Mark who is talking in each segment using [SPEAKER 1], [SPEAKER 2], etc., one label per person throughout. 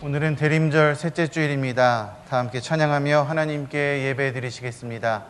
[SPEAKER 1] 오늘은 대림절 셋째 주일입니다. 다 함께 찬양하며 하나님께 예배 드리시겠습니다.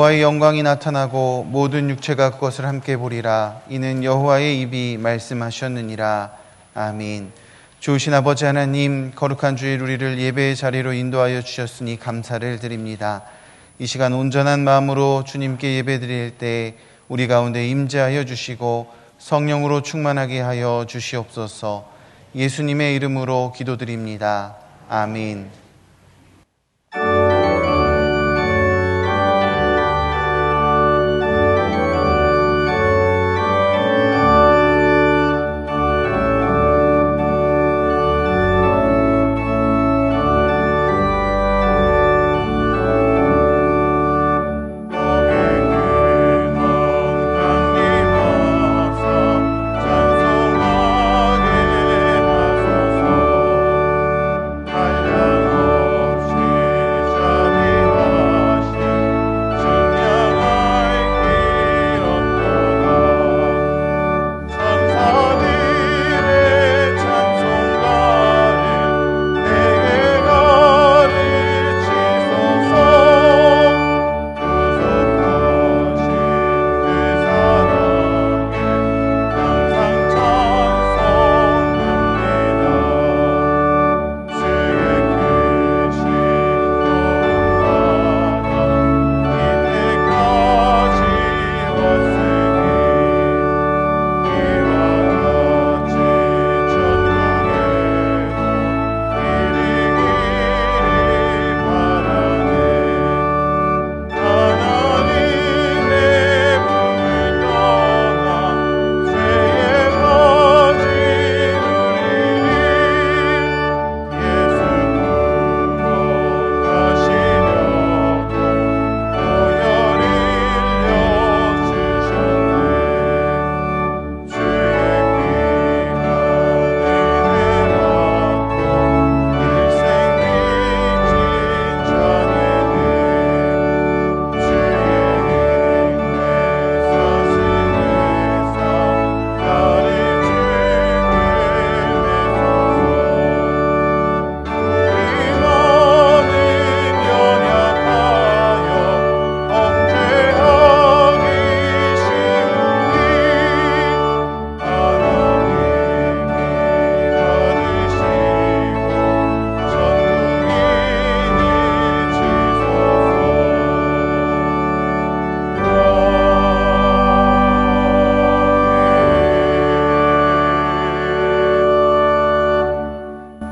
[SPEAKER 1] 여호와의 영광이 나타나고 모든 육체가 그것을 함께 보리라. 이는 여호와의 입이 말씀하셨느니라. 아멘. 좋으신 아버지 하나님, 거룩한 주일 우리를 예배의 자리로 인도하여 주셨으니 감사를 드립니다. 이 시간 온전한 마음으로 주님께 예배드릴 때 우리 가운데 임재하여 주시고 성령으로 충만하게 하여 주시옵소서. 예수님의 이름으로 기도드립니다. 아멘.
[SPEAKER 2] 찬송하게 하소서.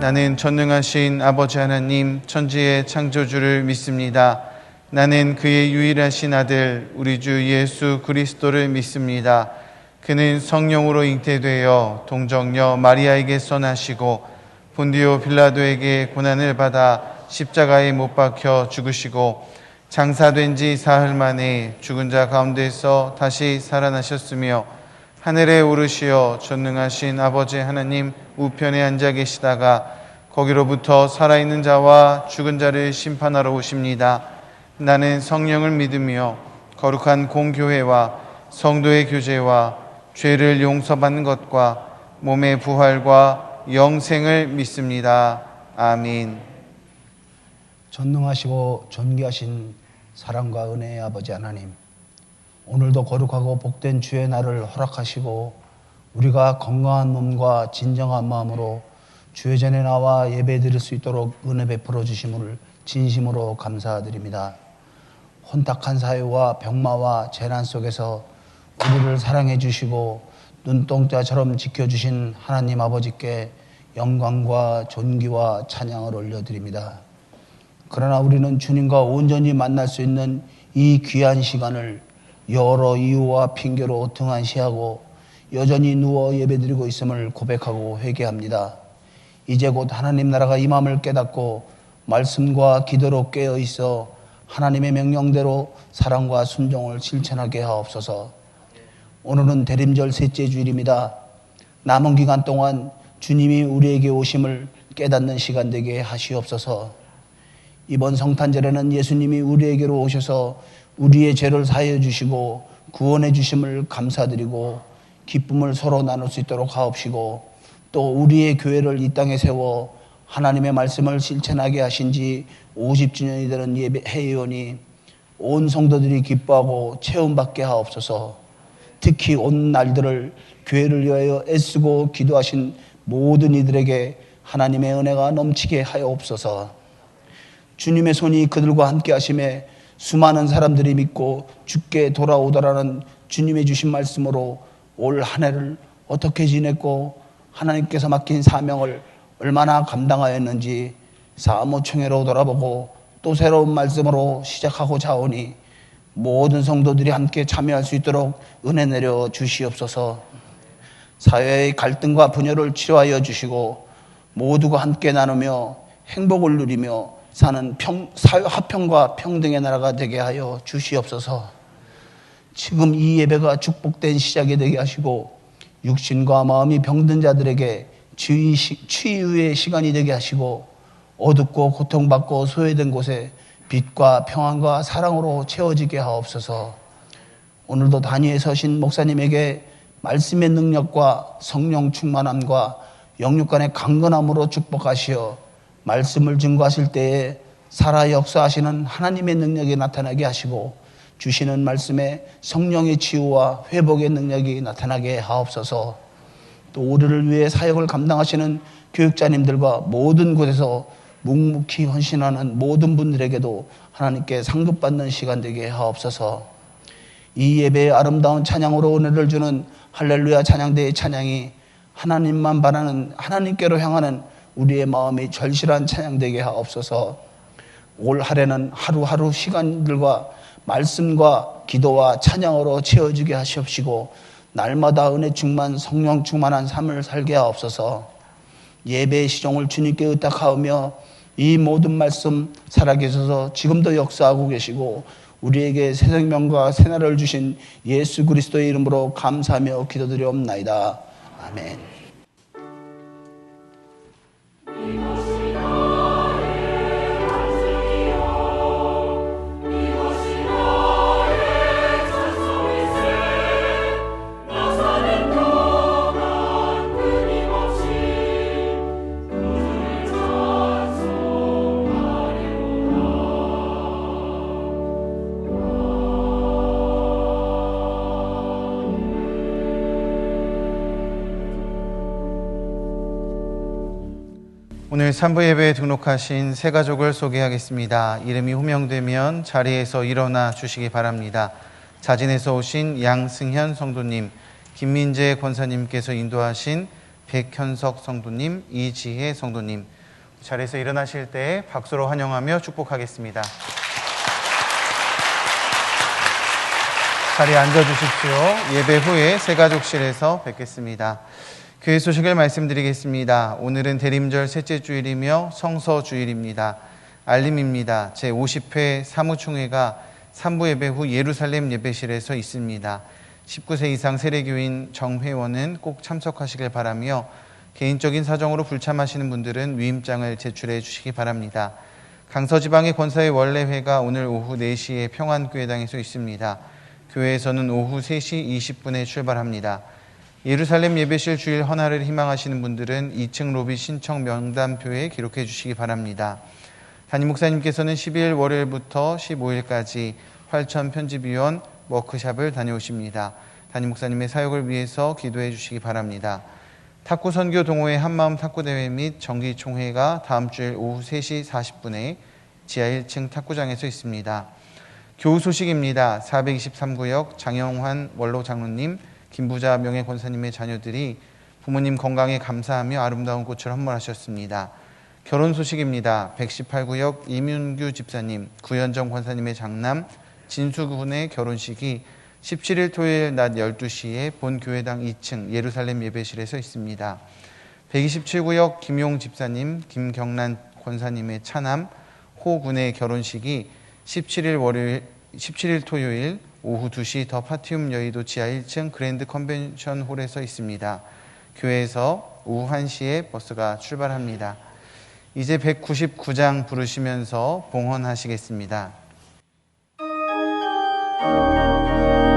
[SPEAKER 1] 나는 전능하신 아버지 하나님 천지의 창조주를 믿습니다. 나는 그의 유일하신 아들 우리 주 예수 그리스도를 믿습니다. 그는 성령으로 잉태되어 동정녀 마리아에게서 나시고 본디오 빌라도에게 고난을 받아 십자가에 못 박혀 죽으시고 장사된 지 사흘 만에 죽은 자 가운데서 다시 살아나셨으며 하늘에 오르시어 전능하신 아버지 하나님 우편에 앉아 계시다가 거기로부터 살아있는 자와 죽은 자를 심판하러 오십니다. 나는 성령을 믿으며 거룩한 공교회와 성도의 교제와 죄를 용서받는 것과 몸의 부활과 영생을 믿습니다. 아멘.
[SPEAKER 2] 전능하시고 존귀하신 사랑과 은혜의 아버지 하나님, 오늘도 거룩하고 복된 주의 날을 허락하시고 우리가 건강한 몸과 진정한 마음으로 주의 전에 나와 예배 드릴 수 있도록 은혜 베풀어 주심을 진심으로 감사드립니다. 혼탁한 사회와 병마와 재난 속에서 우리를 사랑해 주시고 눈동자처럼 지켜주신 하나님 아버지께 영광과 존귀와 찬양을 올려드립니다. 그러나 우리는 주님과 온전히 만날 수 있는 이 귀한 시간을 여러 이유와 핑계로 등한시하고 여전히 누워 예배드리고 있음을 고백하고 회개합니다. 이제 곧 하나님 나라가 임함을 깨닫고 말씀과 기도로 깨어있어 하나님의 명령대로 사랑과 순종을 실천하게 하옵소서. 오늘은 대림절 셋째 주일입니다. 남은 기간 동안 주님이 우리에게 오심을 깨닫는 시간 되게 하시옵소서. 이번 성탄절에는 예수님이 우리에게로 오셔서 우리의 죄를 사하여 주시고 구원해 주심을 감사드리고 기쁨을 서로 나눌 수 있도록 하옵시고, 또 우리의 교회를 이 땅에 세워 하나님의 말씀을 실천하게 하신 지 50주년이 되는 회의원이 온 성도들이 기뻐하고 체험받게 하옵소서. 특히 온 날들을 교회를 위하여 애쓰고 기도하신 모든 이들에게 하나님의 은혜가 넘치게 하옵소서. 주님의 손이 그들과 함께 하심에 수많은 사람들이 믿고 주께 돌아오더라는 주님의 주신 말씀으로 올 한 해를 어떻게 지냈고 하나님께서 맡긴 사명을 얼마나 감당하였는지 사무총회로 돌아보고 또 새로운 말씀으로 시작하고자 하오니 모든 성도들이 함께 참여할 수 있도록 은혜 내려 주시옵소서. 사회의 갈등과 분열을 치료하여 주시고 모두가 함께 나누며 행복을 누리며 사는 사회 화평과 평등의 나라가 되게 하여 주시옵소서. 지금 이 예배가 축복된 시작이 되게 하시고 육신과 마음이 병든 자들에게 치유의 시간이 되게 하시고 어둡고 고통받고 소외된 곳에 빛과 평안과 사랑으로 채워지게 하옵소서. 오늘도 단위에 서신 목사님에게 말씀의 능력과 성령 충만함과 영육간의 강건함으로 축복하시어 말씀을 증거하실 때에 살아 역사하시는 하나님의 능력이 나타나게 하시고 주시는 말씀에 성령의 치유와 회복의 능력이 나타나게 하옵소서. 또 우리를 위해 사역을 감당하시는 교육자님들과 모든 곳에서 묵묵히 헌신하는 모든 분들에게도 하나님께 상급받는 시간 되게 하옵소서. 이 예배의 아름다운 찬양으로 은혜를 주는 할렐루야 찬양대의 찬양이 하나님만 바라는 하나님께로 향하는 우리의 마음이 절실한 찬양되게 하옵소서. 올 한해는 하루하루 시간들과 말씀과 기도와 찬양으로 채워지게 하시옵시고 날마다 은혜 충만 성령 충만한 삶을 살게 하옵소서. 예배의 시종을 주님께 의탁하오며 이 모든 말씀 살아계셔서 지금도 역사하고 계시고 우리에게 새 생명과 새 날을 주신 예수 그리스도의 이름으로 감사하며 기도드리옵나이다. 아멘.
[SPEAKER 1] 오늘 3부 예배에 등록하신 새 가족을 소개하겠습니다. 이름이 호명되면 자리에서 일어나 주시기 바랍니다. 자진해서 오신 양승현 성도님, 김민재 권사님께서 인도하신 백현석 성도님, 이지혜 성도님, 자리에서 일어나실 때 박수로 환영하며 축복하겠습니다. 자리에 앉아주십시오. 예배 후에 새가족실에서 뵙겠습니다. 교회 소식을 말씀드리겠습니다. 오늘은 대림절 셋째 주일이며 성서주일입니다. 알림입니다. 제50회 사무총회가 3부 예배 후 예루살렘 예배실에서 있습니다. 19세 이상 세례교인 정회원은 꼭 참석하시길 바라며 개인적인 사정으로 불참하시는 분들은 위임장을 제출해 주시기 바랍니다. 강서지방의 권사의 원래회가 오늘 오후 4시에 평안교회당에서 있습니다. 교회에서는 오후 3시 20분에 출발합니다. 예루살렘 예배실 주일 헌화를 희망하시는 분들은 2층 로비 신청 명단표에 기록해 주시기 바랍니다. 담임 목사님께서는 12일 월요일부터 15일까지 활천 편집위원 워크샵을 다녀오십니다. 담임 목사님의 사역을 위해서 기도해 주시기 바랍니다. 탁구 선교 동호회 한마음 탁구대회 및 정기총회가 다음 주일 오후 3시 40분에 지하 1층 탁구장에서 있습니다. 교우 소식입니다. 423구역 장영환 원로 장로님, 김부자 명예 권사님의 자녀들이 부모님 건강에 감사하며 아름다운 꽃을 헌물하셨습니다. 결혼 소식입니다. 118구역 이민규 집사님, 구현정 권사님의 장남 진수군의 결혼식이 17일 토요일 낮 12시에 본교회당 2층 예루살렘 예배실에서 있습니다. 127구역 김용 집사님, 김경란 권사님의 차남 호군의 결혼식이 17일 토요일 오후 2시 더 파티움 여의도 지하 1층 그랜드 컨벤션 홀에서 있습니다. 교회에서 오후 1시에 버스가 출발합니다. 이제 199장 부르시면서 봉헌하시겠습니다.
[SPEAKER 3] 무릎 위에 앉아서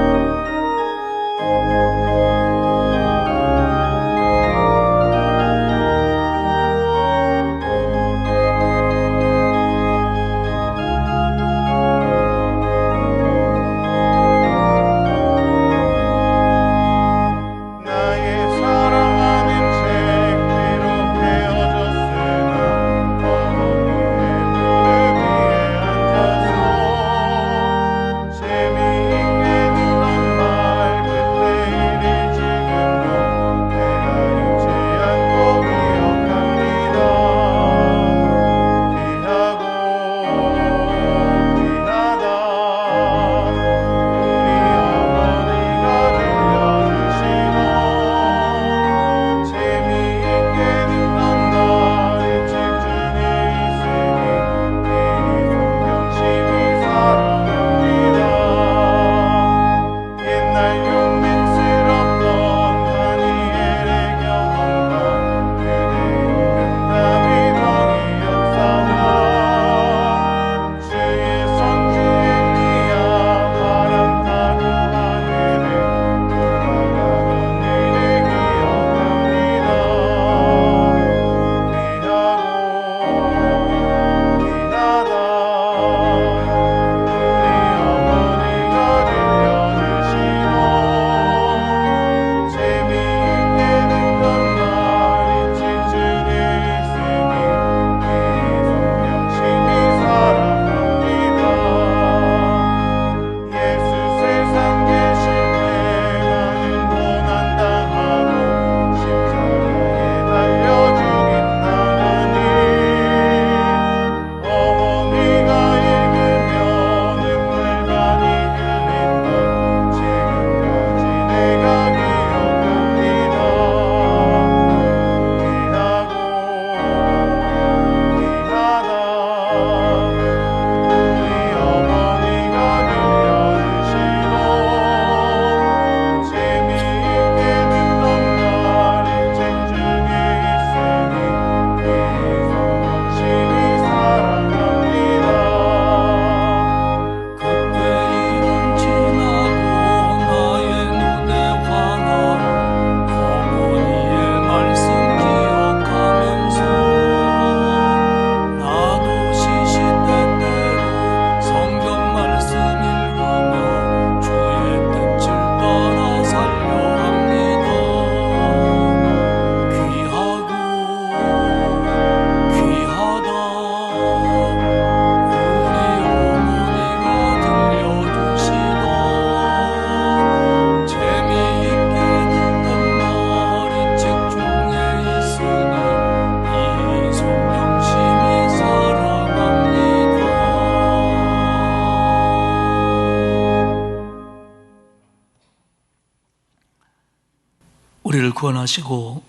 [SPEAKER 3] 우리를 구원하시고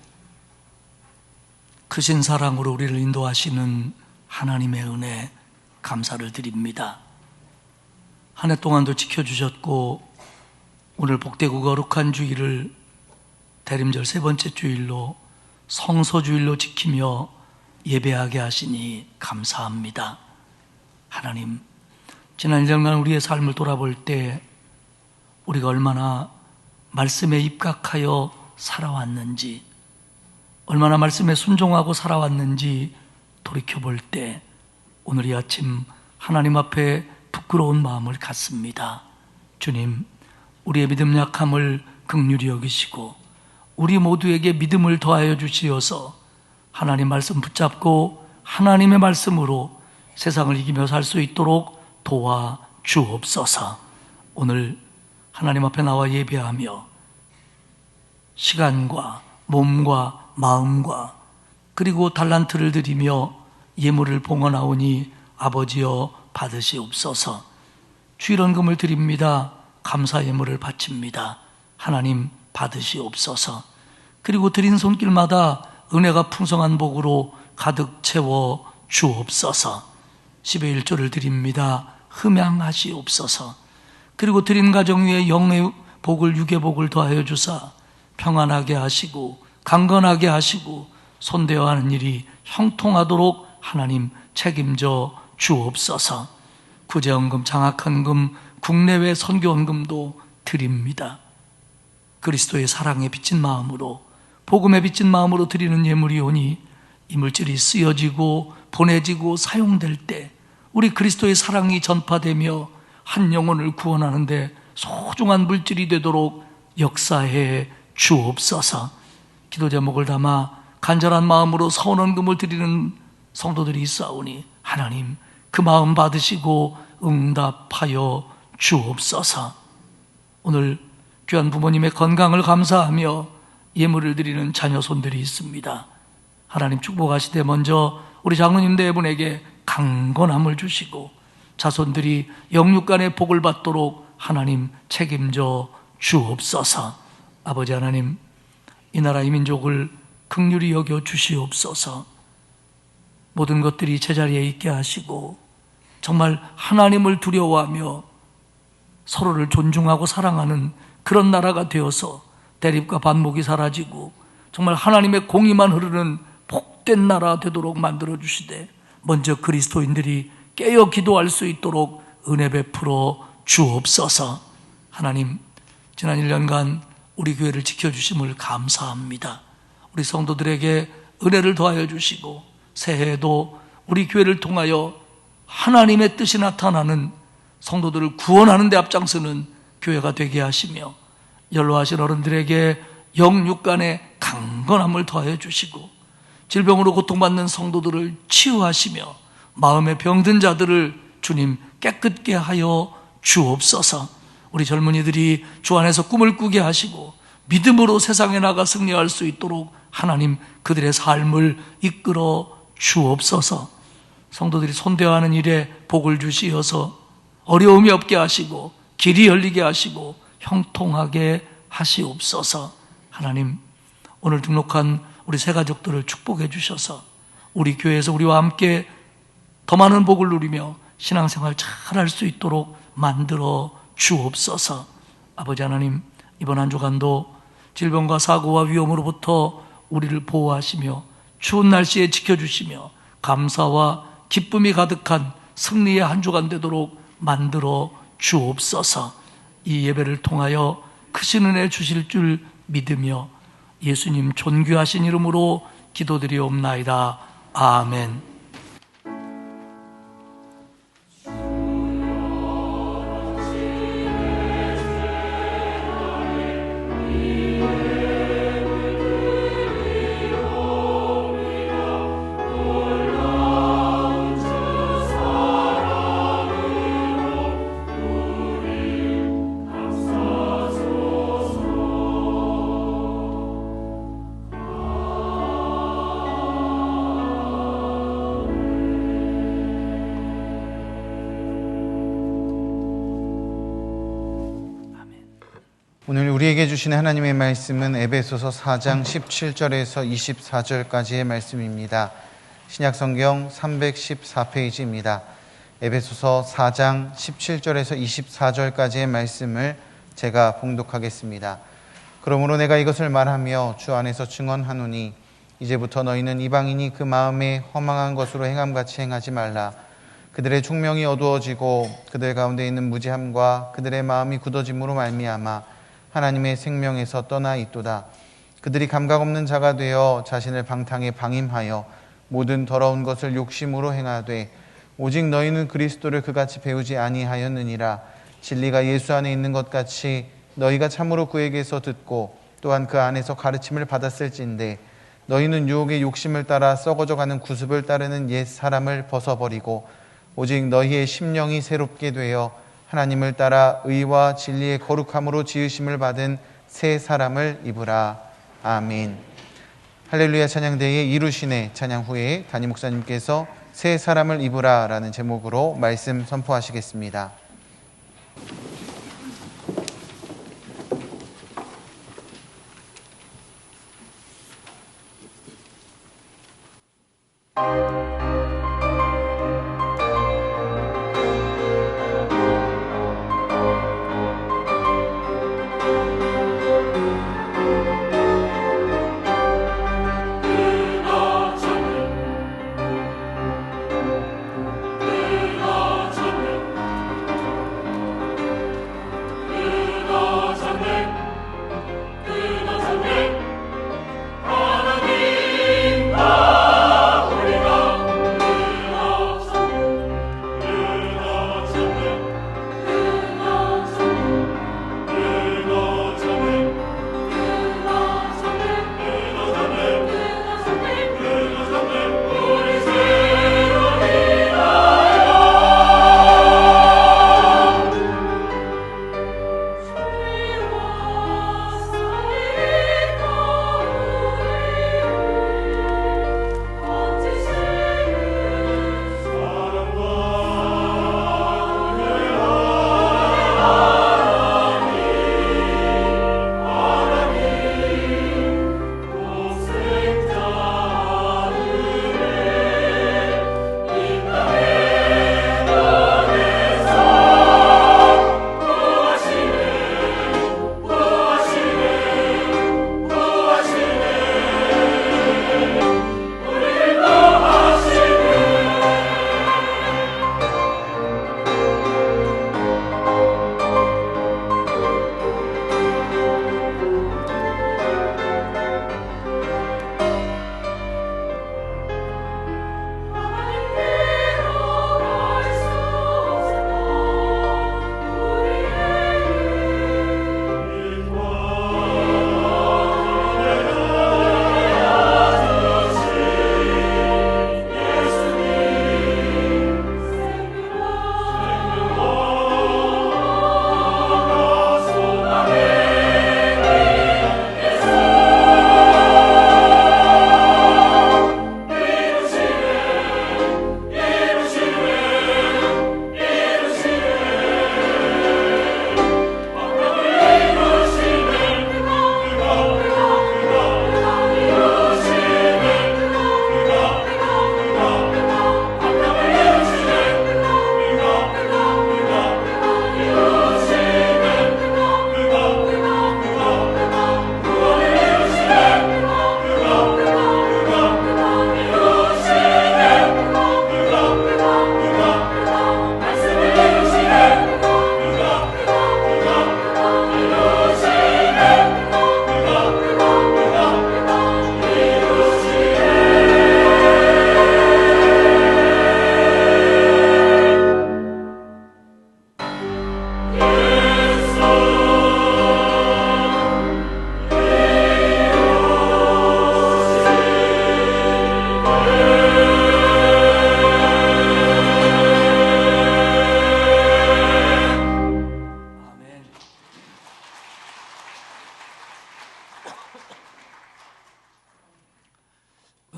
[SPEAKER 3] 크신 사랑으로 우리를 인도하시는 하나님의 은혜 감사를 드립니다. 한 해 동안도 지켜주셨고 오늘 복되고 거룩한 주일을 대림절 세 번째 주일로 성서주일로 지키며 예배하게 하시니 감사합니다. 하나님, 지난 1년간 우리의 삶을 돌아볼 때 우리가 얼마나 말씀에 입각하여 살아왔는지, 얼마나 말씀에 순종하고 살아왔는지 돌이켜볼 때 오늘 이 아침 하나님 앞에 부끄러운 마음을 갖습니다. 주님, 우리의 믿음 약함을 긍휼히 여기시고 우리 모두에게 믿음을 더하여 주시어서 하나님 말씀 붙잡고 하나님의 말씀으로 세상을 이기며 살 수 있도록 도와 주옵소서. 오늘 하나님 앞에 나와 예배하며 시간과 몸과 마음과 그리고 달란트를 드리며 예물을 봉헌하오니 아버지여 받으시옵소서. 주일헌금을 드립니다. 감사 예물을 바칩니다. 하나님 받으시옵소서. 그리고 드린 손길마다 은혜가 풍성한 복으로 가득 채워 주옵소서. 10의 1조를 드립니다. 흠양하시옵소서. 그리고 드린 가정 위에 영의 복을, 육의 복을 더하여 주사 평안하게 하시고 강건하게 하시고 손대어 하는 일이 형통하도록 하나님 책임져 주옵소서. 구제헌금, 장학헌금, 국내외 선교헌금도 드립니다. 그리스도의 사랑에 비친 마음으로, 복음에 비친 마음으로 드리는 예물이오니 이 물질이 쓰여지고 보내지고 사용될 때 우리 그리스도의 사랑이 전파되며 한 영혼을 구원하는 데 소중한 물질이 되도록 역사해 주옵소서. 기도 제목을 담아 간절한 마음으로 서원헌금을 드리는 성도들이 있사오니 하나님 그 마음 받으시고 응답하여 주옵소서. 오늘 귀한 부모님의 건강을 감사하며 예물을 드리는 자녀 손들이 있습니다. 하나님 축복하시되 먼저 우리 장로님 네 분에게 강건함을 주시고 자손들이 영육간의 복을 받도록 하나님 책임져 주옵소서. 아버지 하나님, 이 나라 이 민족을 긍휼히 여겨 주시옵소서. 모든 것들이 제자리에 있게 하시고 정말 하나님을 두려워하며 서로를 존중하고 사랑하는 그런 나라가 되어서 대립과 반목이 사라지고 정말 하나님의 공의만 흐르는 복된 나라 되도록 만들어 주시되 먼저 그리스도인들이 깨어 기도할 수 있도록 은혜 베풀어 주옵소서. 하나님, 지난 1년간 우리 교회를 지켜주심을 감사합니다. 우리 성도들에게 은혜를 더하여 주시고 새해에도 우리 교회를 통하여 하나님의 뜻이 나타나는 성도들을 구원하는 데 앞장서는 교회가 되게 하시며 연로하신 어른들에게 영육간의 강건함을 더하여 주시고 질병으로 고통받는 성도들을 치유하시며 마음에 병든 자들을 주님 깨끗게 하여 주옵소서. 우리 젊은이들이 주 안에서 꿈을 꾸게 하시고 믿음으로 세상에 나가 승리할 수 있도록 하나님 그들의 삶을 이끌어 주옵소서. 성도들이 손대어하는 일에 복을 주시어서 어려움이 없게 하시고 길이 열리게 하시고 형통하게 하시옵소서. 하나님, 오늘 등록한 우리 새 가족들을 축복해 주셔서 우리 교회에서 우리와 함께 더 많은 복을 누리며 신앙생활 잘 할 수 있도록 만들어 주옵소서. 아버지 하나님, 이번 한 주간도 질병과 사고와 위험으로부터 우리를 보호하시며 추운 날씨에 지켜주시며 감사와 기쁨이 가득한 승리의 한 주간 되도록 만들어 주옵소서. 이 예배를 통하여 크신 은혜 주실 줄 믿으며 예수님 존귀하신 이름으로 기도드리옵나이다. 아멘.
[SPEAKER 1] 오늘 우리에게 주시는 하나님의 말씀은 에베소서 4장 17절에서 24절까지의 말씀입니다. 신약성경 314페이지입니다. 에베소서 4장 17절에서 24절까지의 말씀을 제가 봉독하겠습니다. 그러므로 내가 이것을 말하며 주 안에서 증언하노니 이제부터 너희는 이방인이 그 마음에 허망한 것으로 행함같이 행하지 말라. 그들의 총명이 어두워지고 그들 가운데 있는 무지함과 그들의 마음이 굳어짐으로 말미암아 하나님의 생명에서 떠나 있도다. 그들이 감각 없는 자가 되어 자신을 방탕에 방임하여 모든 더러운 것을 욕심으로 행하되 오직 너희는 그리스도를 그같이 배우지 아니하였느니라. 진리가 예수 안에 있는 것 같이 너희가 참으로 그에게서 듣고 또한 그 안에서 가르침을 받았을진데 너희는 유혹의 욕심을 따라 썩어져가는 구습을 따르는 옛 사람을 벗어버리고 오직 너희의 심령이 새롭게 되어 하나님을 따라 의와 진리의 거룩함으로 지으심을 받은 새 사람을 입으라. 아멘. 할렐루야 찬양대에 이루시네 찬양 후에 담임 목사님께서 새 사람을 입으라 라는 제목으로 말씀 선포하시겠습니다.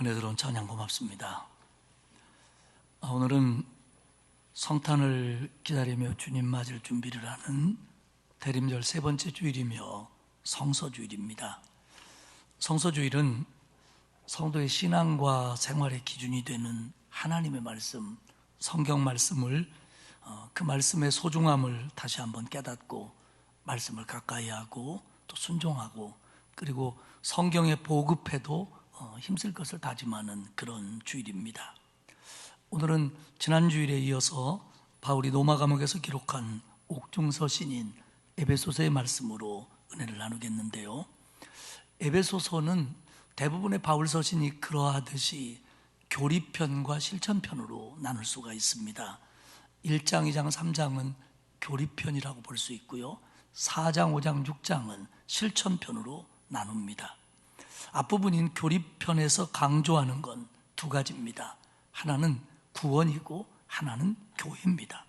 [SPEAKER 3] 은혜스러운 찬양 고맙습니다. 오늘은 성탄을 기다리며 주님 맞을 준비를 하는 대림절 세 번째 주일이며 성서주일입니다. 성서주일은 성도의 신앙과 생활의 기준이 되는 하나님의 말씀, 성경 말씀을 그 말씀의 소중함을 다시 한번 깨닫고 말씀을 가까이 하고 또 순종하고 그리고 성경에 보급해도 힘쓸 것을 다짐하는 그런 주일입니다. 오늘은 지난 주일에 이어서 바울이 로마 감옥에서 기록한 옥중서신인 에베소서의 말씀으로 은혜를 나누겠는데요. 에베소서는 대부분의 바울 서신이 그러하듯이 교리편과 실천편으로 나눌 수가 있습니다. 1장, 2장, 3장은 교리편이라고 볼 수 있고요. 4장, 5장, 6장은 실천편으로 나눕니다. 앞부분인 교리편에서 강조하는 건 두 가지입니다. 하나는 구원이고 하나는 교회입니다.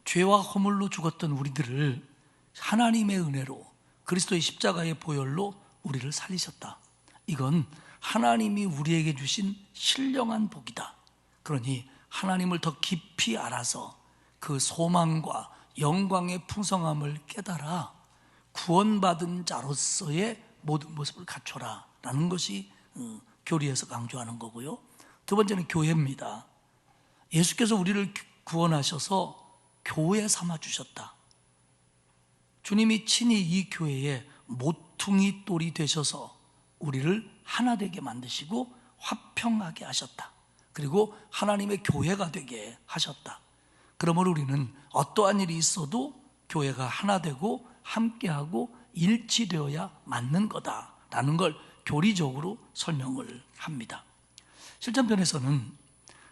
[SPEAKER 3] 죄와 허물로 죽었던 우리들을 하나님의 은혜로 그리스도의 십자가의 보혈로 우리를 살리셨다. 이건 하나님이 우리에게 주신 신령한 복이다. 그러니 하나님을 더 깊이 알아서 그 소망과 영광의 풍성함을 깨달아 구원받은 자로서의 모든 모습을 갖춰라 라는 것이 교리에서 강조하는 거고요. 두 번째는 교회입니다. 예수께서 우리를 구원하셔서 교회 삼아 주셨다. 주님이 친히 이 교회에 모퉁이 돌이 되셔서 우리를 하나 되게 만드시고 화평하게 하셨다. 그리고 하나님의 교회가 되게 하셨다. 그러므로 우리는 어떠한 일이 있어도 교회가 하나 되고 함께하고 일치되어야 맞는 거다라는 걸 교리적으로 설명을 합니다. 실전편에서는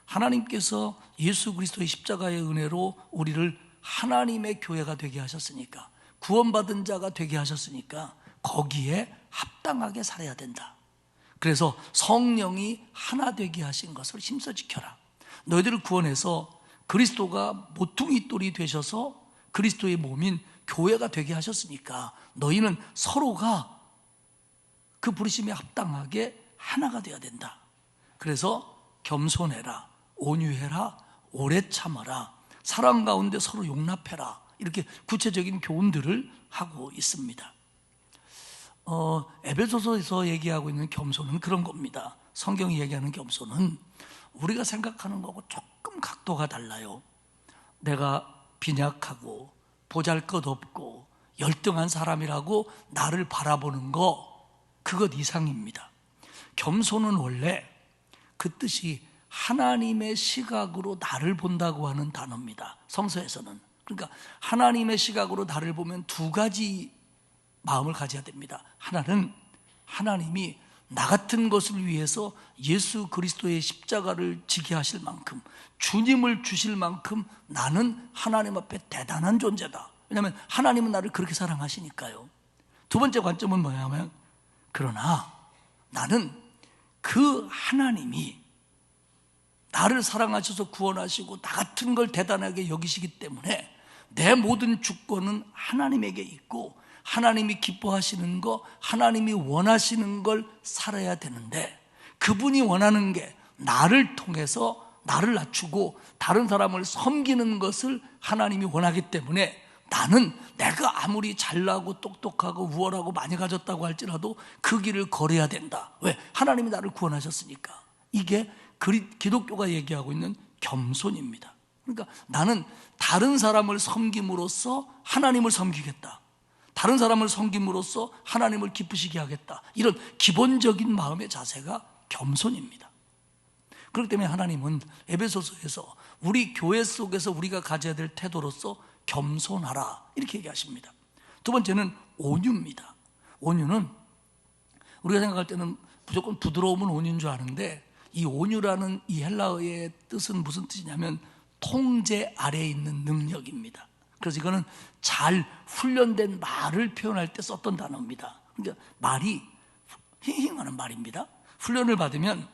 [SPEAKER 3] 하나님께서 예수 그리스도의 십자가의 은혜로 우리를 하나님의 교회가 되게 하셨으니까, 구원받은 자가 되게 하셨으니까 거기에 합당하게 살아야 된다. 그래서 성령이 하나 되게 하신 것을 힘써 지켜라. 너희들을 구원해서 그리스도가 모퉁이 돌이 되셔서 그리스도의 몸인 교회가 되게 하셨으니까 너희는 서로가 그 부르심에 합당하게 하나가 되어야 된다. 그래서 겸손해라, 온유해라, 오래 참아라, 사랑 가운데 서로 용납해라, 이렇게 구체적인 교훈들을 하고 있습니다. 에베소서에서 얘기하고 있는 겸손은 그런 겁니다. 성경이 얘기하는 겸손은 우리가 생각하는 거하고 조금 각도가 달라요. 내가 빈약하고 보잘것없고 열등한 사람이라고 나를 바라보는 거, 그것 이상입니다. 겸손은 원래 그 뜻이 하나님의 시각으로 나를 본다고 하는 단어입니다. 성서에서는. 그러니까 하나님의 시각으로 나를 보면 두 가지 마음을 가져야 됩니다. 하나는 하나님이 나 같은 것을 위해서 예수 그리스도의 십자가를 지게 하실 만큼, 주님을 주실 만큼 나는 하나님 앞에 대단한 존재다. 왜냐하면 하나님은 나를 그렇게 사랑하시니까요. 두 번째 관점은 뭐냐면, 그러나 나는 그 하나님이 나를 사랑하셔서 구원하시고 나 같은 걸 대단하게 여기시기 때문에 내 모든 주권은 하나님에게 있고 하나님이 기뻐하시는 거, 하나님이 원하시는 걸 살아야 되는데, 그분이 원하는 게 나를 통해서 나를 낮추고 다른 사람을 섬기는 것을 하나님이 원하기 때문에 나는 내가 아무리 잘나고 똑똑하고 우월하고 많이 가졌다고 할지라도 그 길을 걸어야 된다. 왜? 하나님이 나를 구원하셨으니까. 이게 기독교가 얘기하고 있는 겸손입니다. 그러니까 나는 다른 사람을 섬김으로써 하나님을 섬기겠다, 다른 사람을 섬김으로써 하나님을 기쁘시게 하겠다, 이런 기본적인 마음의 자세가 겸손입니다. 그렇기 때문에 하나님은 에베소서에서 우리 교회 속에서 우리가 가져야 될 태도로서 겸손하라, 이렇게 얘기하십니다. 두 번째는 온유입니다. 온유는 우리가 생각할 때는 무조건 부드러움은 온유인 줄 아는데, 이 온유라는 이 헬라어의 뜻은 무슨 뜻이냐면 통제 아래에 있는 능력입니다. 그래서 이거는 잘 훈련된 말을 표현할 때 썼던 단어입니다. 그러니까 말이 힝힝하는 말입니다. 훈련을 받으면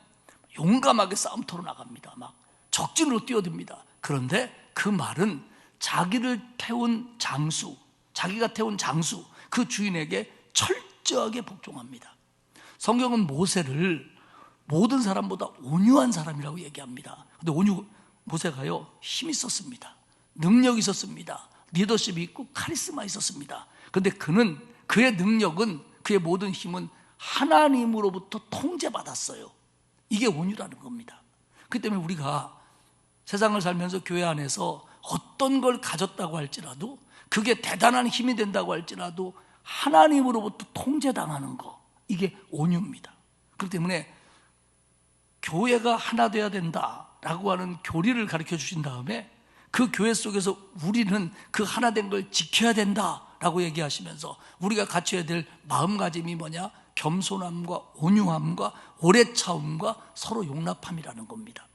[SPEAKER 3] 용감하게 싸움터로 나갑니다. 막 적진으로 뛰어듭니다. 그런데 그 말은 자기를 태운 장수, 자기가 태운 장수, 그 주인에게 철저하게 복종합니다. 성경은 모세를 모든 사람보다 온유한 사람이라고 얘기합니다. 근데 모세가요, 힘이 있었습니다. 능력이 있었습니다. 리더십이 있고 카리스마 있었습니다. 그런데 그의 능력은, 그의 모든 힘은 하나님으로부터 통제받았어요. 이게 온유라는 겁니다. 그렇기 때문에 우리가 세상을 살면서 교회 안에서 어떤 걸 가졌다고 할지라도, 그게 대단한 힘이 된다고 할지라도 하나님으로부터 통제당하는 거, 이게 온유입니다. 그렇기 때문에 교회가 하나 돼야 된다라고 하는 교리를 가르쳐 주신 다음에 그 교회 속에서 우리는 그 하나 된 걸 지켜야 된다라고 얘기하시면서 우리가 갖춰야 될 마음가짐이 뭐냐? 겸손함과 온유함과 오래 참음과 서로 용납함이라는 겁니다.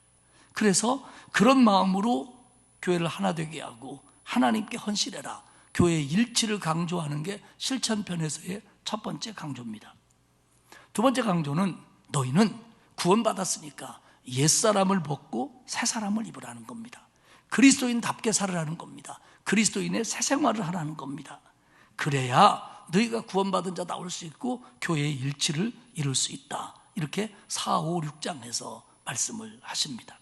[SPEAKER 3] 그래서 그런 마음으로 교회를 하나 되게 하고 하나님께 헌신해라, 교회의 일치를 강조하는 게 실천편에서의 첫 번째 강조입니다. 두 번째 강조는 너희는 구원받았으니까 옛사람을 벗고 새사람을 입으라는 겁니다. 그리스도인답게 살으라는 겁니다. 그리스도인의 새 생활을 하라는 겁니다. 그래야 너희가 구원받은 자 나올 수 있고 교회의 일치를 이룰 수 있다. 이렇게 4, 5, 6장에서 말씀을 하십니다.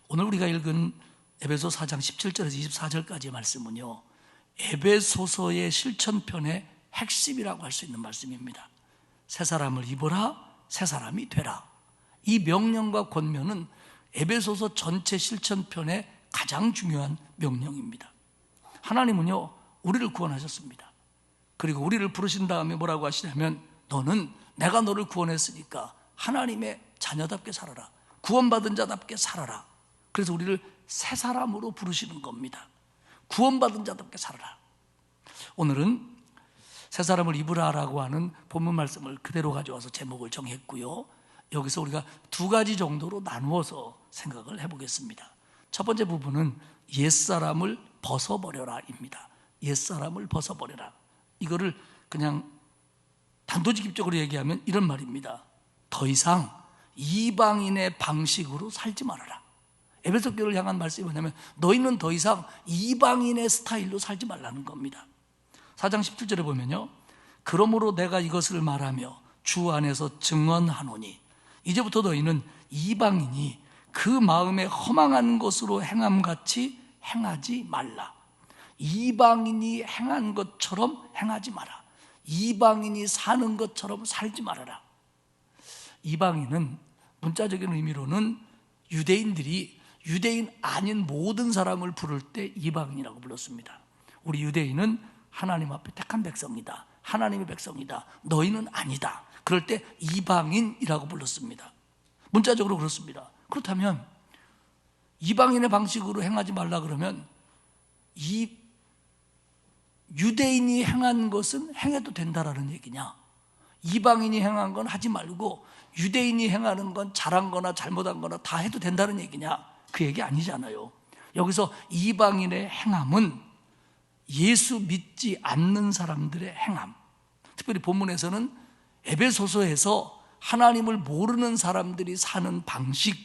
[SPEAKER 3] 오늘 우리가 읽은 에베소 4장 17절에서 24절까지의 말씀은요, 에베소서의 실천편의 핵심이라고 할 수 있는 말씀입니다. 새 사람을 입어라, 새 사람이 되라. 이 명령과 권면은 에베소서 전체 실천편의 가장 중요한 명령입니다. 하나님은요, 우리를 구원하셨습니다. 그리고 우리를 부르신 다음에 뭐라고 하시냐면, 너는 내가 너를 구원했으니까 하나님의 자녀답게 살아라, 구원받은 자답게 살아라. 그래서 우리를 새 사람으로 부르시는 겁니다. 구원받은 자답게 살아라. 오늘은 새 사람을 입으라라고 하는 본문 말씀을 그대로 가져와서 제목을 정했고요, 여기서 우리가 두 가지 정도로 나누어서 생각을 해보겠습니다. 첫 번째 부분은 옛사람을 벗어버려라입니다. 옛사람을 벗어버려라. 이거를 그냥 단도직입적으로 얘기하면 이런 말입니다. 더 이상 이방인의 방식으로 살지 말아라. 에베소 교회를 향한 말씀이 뭐냐면, 너희는 더 이상 이방인의 스타일로 살지 말라는 겁니다. 4장 17절에 보면요, 그러므로 내가 이것을 말하며 주 안에서 증언하노니 이제부터 너희는 이방인이 그 마음에 허망한 것으로 행함같이 행하지 말라. 이방인이 행한 것처럼 행하지 마라. 이방인이 사는 것처럼 살지 말아라. 이방인은 문자적인 의미로는 유대인들이 유대인 아닌 모든 사람을 부를 때 이방인이라고 불렀습니다. 우리 유대인은 하나님 앞에 택한 백성이다, 하나님의 백성이다, 너희는 아니다. 그럴 때 이방인이라고 불렀습니다. 문자적으로 그렇습니다. 그렇다면 이방인의 방식으로 행하지 말라 그러면 이 유대인이 행한 것은 행해도 된다라는 얘기냐? 이방인이 행한 건 하지 말고 유대인이 행하는 건 잘한 거나 잘못한 거나 다 해도 된다는 얘기냐? 그 얘기 아니잖아요. 여기서 이방인의 행함은 예수 믿지 않는 사람들의 행함, 특별히 본문에서는 에베소서에서 하나님을 모르는 사람들이 사는 방식,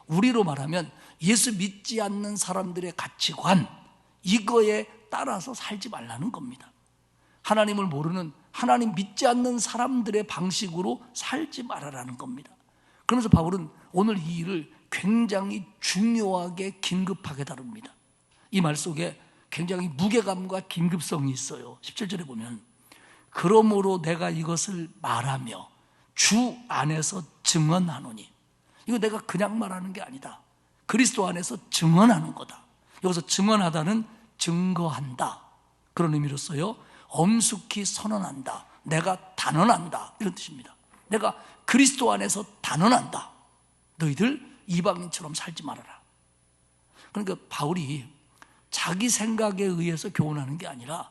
[SPEAKER 3] 우리로 말하면 예수 믿지 않는 사람들의 가치관, 이거에 따라서 살지 말라는 겁니다. 하나님을 모르는, 하나님 믿지 않는 사람들의 방식으로 살지 말아라는 겁니다. 그러면서 바울은 오늘 이 일을 굉장히 중요하게 긴급하게 다룹니다. 이 말 속에 굉장히 무게감과 긴급성이 있어요. 17절에 보면, 그러므로 내가 이것을 말하며 주 안에서 증언하노니, 이거 내가 그냥 말하는 게 아니다, 그리스도 안에서 증언하는 거다. 여기서 증언하다는 증거한다, 그런 의미로써요, 엄숙히 선언한다, 내가 단언한다, 이런 뜻입니다. 내가 그리스도 안에서 단언한다, 너희들 이방인처럼 살지 말아라. 그러니까 바울이 자기 생각에 의해서 교훈하는 게 아니라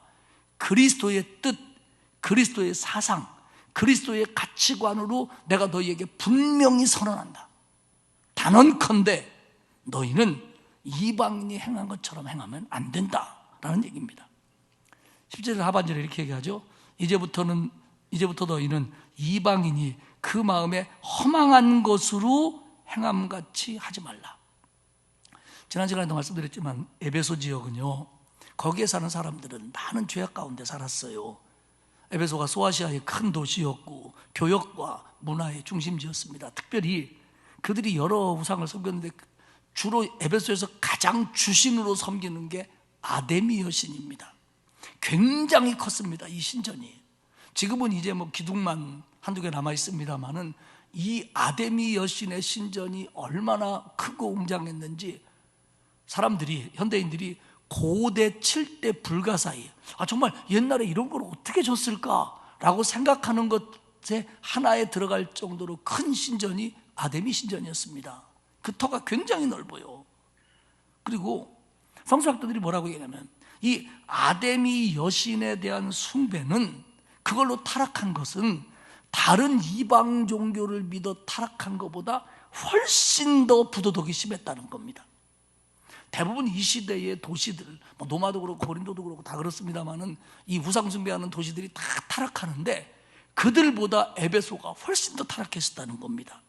[SPEAKER 3] 그리스도의 뜻, 그리스도의 사상, 그리스도의 가치관으로 내가 너희에게 분명히 선언한다. 단언컨대 너희는 이방인이 행한 것처럼 행하면 안 된다라는 얘기입니다. 10절 하반절에 이렇게 얘기하죠. 이제부터 너희는 이방인이 그 마음에 허망한 것으로 행함같이 하지 말라. 지난 시간에도 말씀드렸지만 에베소 지역은요, 거기에 사는 사람들은 많은 죄악 가운데 살았어요. 에베소가 소아시아의 큰 도시였고 교역과 문화의 중심지였습니다. 특별히 그들이 여러 우상을 섬겼는데 주로 에베소에서 가장 주신으로 섬기는 게 아데미 여신입니다. 굉장히 컸습니다. 이 신전이. 지금은 이제 뭐 기둥만 한두 개 남아 있습니다만은 이 아데미 여신의 신전이 얼마나 크고 웅장했는지 사람들이, 현대인들이 고대 7대 불가사의, 정말 옛날에 이런 걸 어떻게 줬을까라고 생각하는 것에 하나에 들어갈 정도로 큰 신전이 아데미 신전이었습니다. 그 터가 굉장히 넓어요. 그리고 성서학자들이 뭐라고 얘기하냐면 이 아데미 여신에 대한 숭배는, 그걸로 타락한 것은 다른 이방 종교를 믿어 타락한 것보다 훨씬 더 부도덕이 심했다는 겁니다. 대부분 이 시대의 도시들, 노마도 그렇고 고린도도 그렇고 다 그렇습니다만은 이 우상 숭배하는 도시들이 다 타락하는데 그들보다 에베소가 훨씬 더 타락했었다는 겁니다.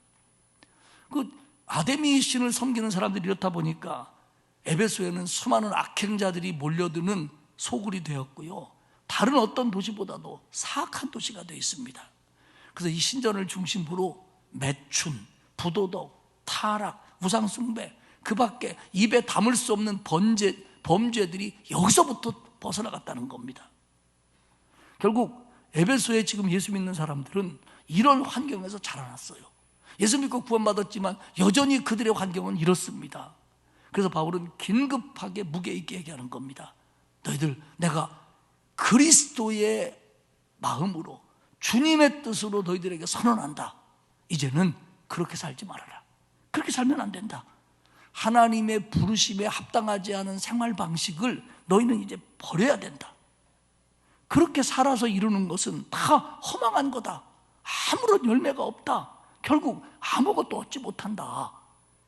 [SPEAKER 3] 그 아데미 신을 섬기는 사람들이 이렇다 보니까 에베소에는 수많은 악행자들이 몰려드는 소굴이 되었고요, 다른 어떤 도시보다도 사악한 도시가 되어 있습니다. 그래서 이 신전을 중심으로 매춘, 부도덕, 타락, 우상숭배, 그 밖에 입에 담을 수 없는 범죄들이 여기서부터 벗어나갔다는 겁니다. 결국 에베소에 지금 예수 믿는 사람들은 이런 환경에서 자라났어요. 예수 믿고 구원받았지만 여전히 그들의 환경은 이렇습니다. 그래서 바울은 긴급하게 무게 있게 얘기하는 겁니다. 너희들, 내가 그리스도의 마음으로 주님의 뜻으로 너희들에게 선언한다. 이제는 그렇게 살지 말아라. 그렇게 살면 안 된다. 하나님의 부르심에 합당하지 않은 생활 방식을 너희는 이제 버려야 된다. 그렇게 살아서 이루는 것은 다 허망한 거다. 아무런 열매가 없다. 결국 아무것도 얻지 못한다.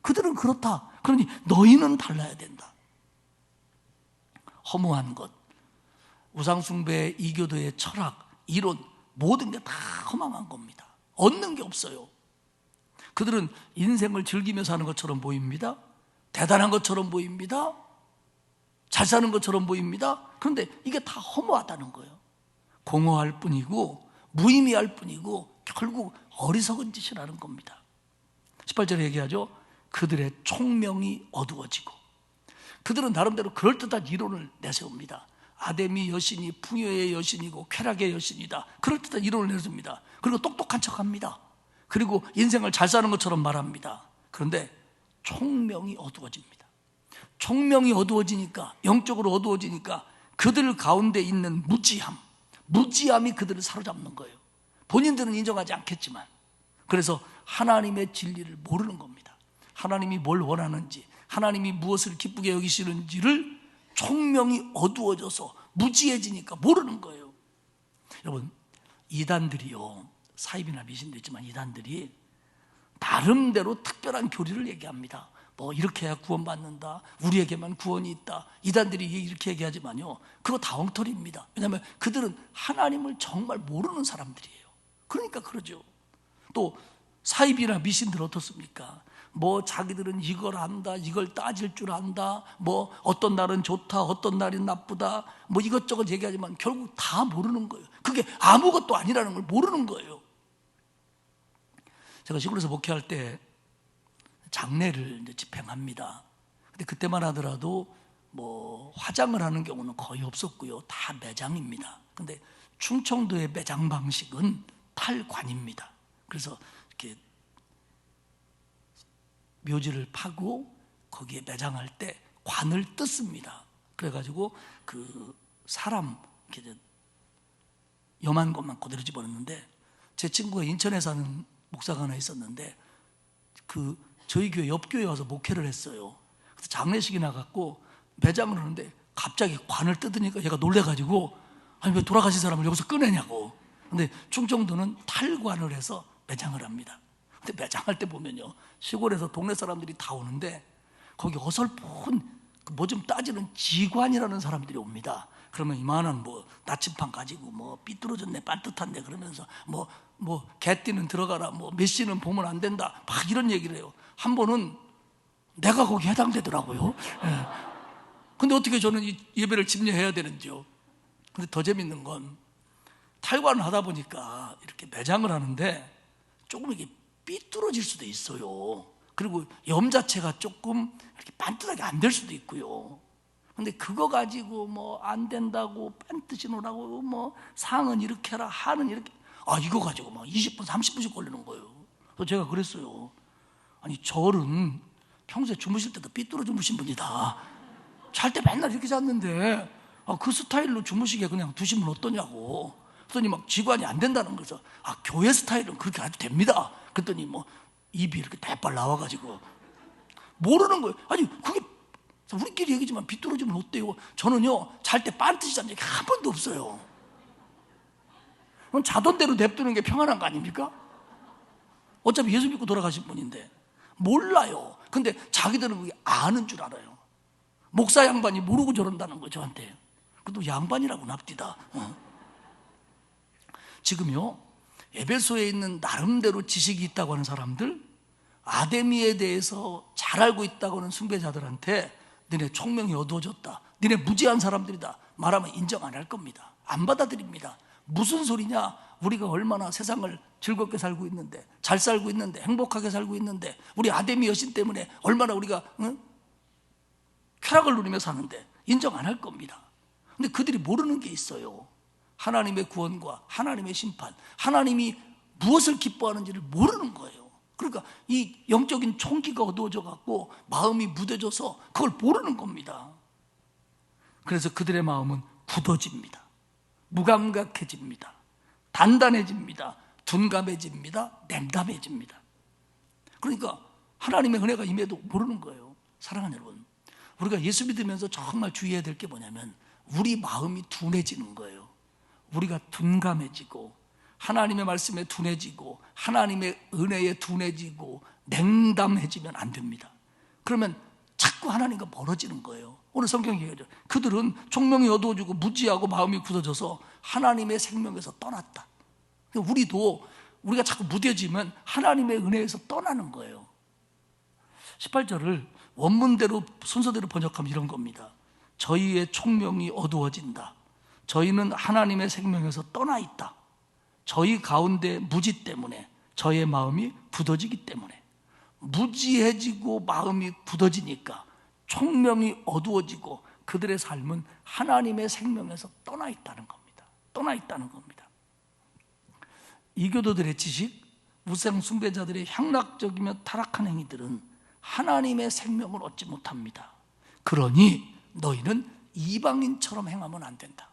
[SPEAKER 3] 그들은 그렇다. 그러니 너희는 달라야 된다. 허무한 것, 우상숭배, 이교도의 철학, 이론, 모든 게 다 허망한 겁니다. 얻는 게 없어요. 그들은 인생을 즐기며 사는 것처럼 보입니다. 대단한 것처럼 보입니다. 잘 사는 것처럼 보입니다. 그런데 이게 다 허무하다는 거예요. 공허할 뿐이고 무의미할 뿐이고 결국 어리석은 짓을 하는 겁니다. 18절에 얘기하죠. 그들의 총명이 어두워지고. 그들은 나름대로 그럴듯한 이론을 내세웁니다. 아데미 여신이 풍요의 여신이고 쾌락의 여신이다. 그럴듯한 이론을 내세웁니다. 그리고 똑똑한 척합니다. 그리고 인생을 잘 사는 것처럼 말합니다. 그런데 총명이 어두워집니다. 총명이 어두워지니까, 영적으로 어두워지니까 그들 가운데 있는 무지함이 그들을 사로잡는 거예요. 본인들은 인정하지 않겠지만. 그래서 하나님의 진리를 모르는 겁니다. 하나님이 뭘 원하는지, 하나님이 무엇을 기쁘게 여기시는지를 총명이 어두워져서 무지해지니까 모르는 거예요. 여러분, 이단들이요, 사입이나 미신도 있지만 이단들이 나름대로 특별한 교리를 얘기합니다. 뭐 이렇게 해야 구원받는다, 우리에게만 구원이 있다, 이단들이 이렇게 얘기하지만요, 그거 다 엉터리입니다. 왜냐하면 그들은 하나님을 정말 모르는 사람들이에요. 그러니까 그러죠. 또 사입이나 미신들 어떻습니까? 뭐 자기들은 이걸 안다, 이걸 따질 줄 안다, 뭐 어떤 날은 좋다, 어떤 날은 나쁘다, 뭐 이것저것 얘기하지만 결국 다 모르는 거예요. 그게 아무것도 아니라는 걸 모르는 거예요. 제가 시골에서 목회할 때 장례를 이제 집행합니다. 근데 그때만 하더라도 뭐 화장을 하는 경우는 거의 없었고요, 다 매장입니다. 근데 충청도의 매장 방식은 탈관입니다. 그래서 이렇게 묘지를 파고 거기에 매장할 때 관을 뜯습니다. 그래가지고 그 사람 이렇게 염한 것만 그대로 집어넣는데, 제 친구가 인천에 사는 목사가 하나 있었는데 그 저희 교회 옆 교회에 와서 목회를 했어요. 그래서 장례식이 나갔고 매장을 하는데 갑자기 관을 뜯으니까 얘가 놀래가지고, 아니 왜 돌아가신 사람을 여기서 꺼내냐고. 근데 충청도는 탈관을 해서 매장을 합니다. 근데 매장할 때 보면요, 시골에서 동네 사람들이 다 오는데 거기 어설픈 뭐 좀 따지는 지관이라는 사람들이 옵니다. 그러면 이만한 뭐 나침판 가지고 뭐 삐뚤어졌네, 반듯한데 그러면서 뭐 개띠는 들어가라, 뭐 메시는 보면 안 된다, 막 이런 얘기를 해요. 한 번은 내가 거기 해당되더라고요. 예. 근데 어떻게 저는 이 예배를 집례해야 되는지요. 근데 더 재밌는 건 탈관을 하다 보니까 이렇게 매장을 하는데 조금 이게 삐뚤어질 수도 있어요. 그리고 염 자체가 조금 이렇게 반듯하게 안 될 수도 있고요. 근데 그거 가지고 뭐 안 된다고 뺀듯이 노라고 뭐 상은 이렇게 해라 하는 이렇게 이거 가지고 막 20분 30분씩 걸리는 거예요. 그래서 제가 그랬어요. 아니 절은 평소에 주무실 때도 삐뚤어 주무신 분이다. 잘 때 맨날 이렇게 잤는데 그 스타일로 주무시게 그냥 두시면 어떠냐고. 그랬더니 막 직관이 안 된다는 거죠. 교회 스타일은 그렇게 해도 됩니다. 그랬더니 뭐 입이 이렇게 대빨 나와가지고 모르는 거예요. 아니 그게 우리끼리 얘기지만 삐뚤어지면 어때요? 저는요 잘 때 빤듯이 잔 적이 한 번도 없어요. 그럼 자던 대로 냅두는 게 평안한 거 아닙니까? 어차피 예수 믿고 돌아가신 분인데 몰라요. 근데 자기들은 그게 아는 줄 알아요. 목사 양반이 모르고 저런다는 거예요 저한테. 그래도 양반이라고 납디다. 지금요 에베소에 있는 나름대로 지식이 있다고 하는 사람들, 아데미에 대해서 잘 알고 있다고 하는 숭배자들한테 너네 총명이 어두워졌다, 너네 무지한 사람들이다 말하면 인정 안 할 겁니다. 안 받아들입니다. 무슨 소리냐, 우리가 얼마나 세상을 즐겁게 살고 있는데, 잘 살고 있는데, 행복하게 살고 있는데, 우리 아데미 여신 때문에 얼마나 우리가 쾌락을 누리며 사는데 인정 안 할 겁니다. 근데 그들이 모르는 게 있어요. 하나님의 구원과 하나님의 심판, 하나님이 무엇을 기뻐하는지를 모르는 거예요. 그러니까 이 영적인 총기가 어두워져 갖고 마음이 무뎌져서 그걸 모르는 겁니다. 그래서 그들의 마음은 굳어집니다. 무감각해집니다. 단단해집니다. 둔감해집니다. 냉담해집니다. 그러니까 하나님의 은혜가 임해도 모르는 거예요. 사랑하는 여러분, 우리가 예수 믿으면서 정말 주의해야 될 게 뭐냐면 우리 마음이 둔해지는 거예요. 우리가 둔감해지고 하나님의 말씀에 둔해지고 하나님의 은혜에 둔해지고 냉담해지면 안 됩니다. 그러면 자꾸 하나님과 멀어지는 거예요. 오늘 성경이 얘기하죠. 그들은 총명이 어두워지고 무지하고 마음이 굳어져서 하나님의 생명에서 떠났다. 우리도 우리가 자꾸 무뎌지면 하나님의 은혜에서 떠나는 거예요. 18절을 원문대로 순서대로 번역하면 이런 겁니다. 저희의 총명이 어두워진다. 저희는 하나님의 생명에서 떠나 있다. 저희 가운데 무지 때문에, 저의 마음이 굳어지기 때문에, 무지해지고 마음이 굳어지니까 총명이 어두워지고 그들의 삶은 하나님의 생명에서 떠나 있다는 겁니다. 떠나 있다는 겁니다. 이교도들의 지식, 우상 숭배자들의 향락적이며 타락한 행위들은 하나님의 생명을 얻지 못합니다. 그러니 너희는 이방인처럼 행하면 안 된다.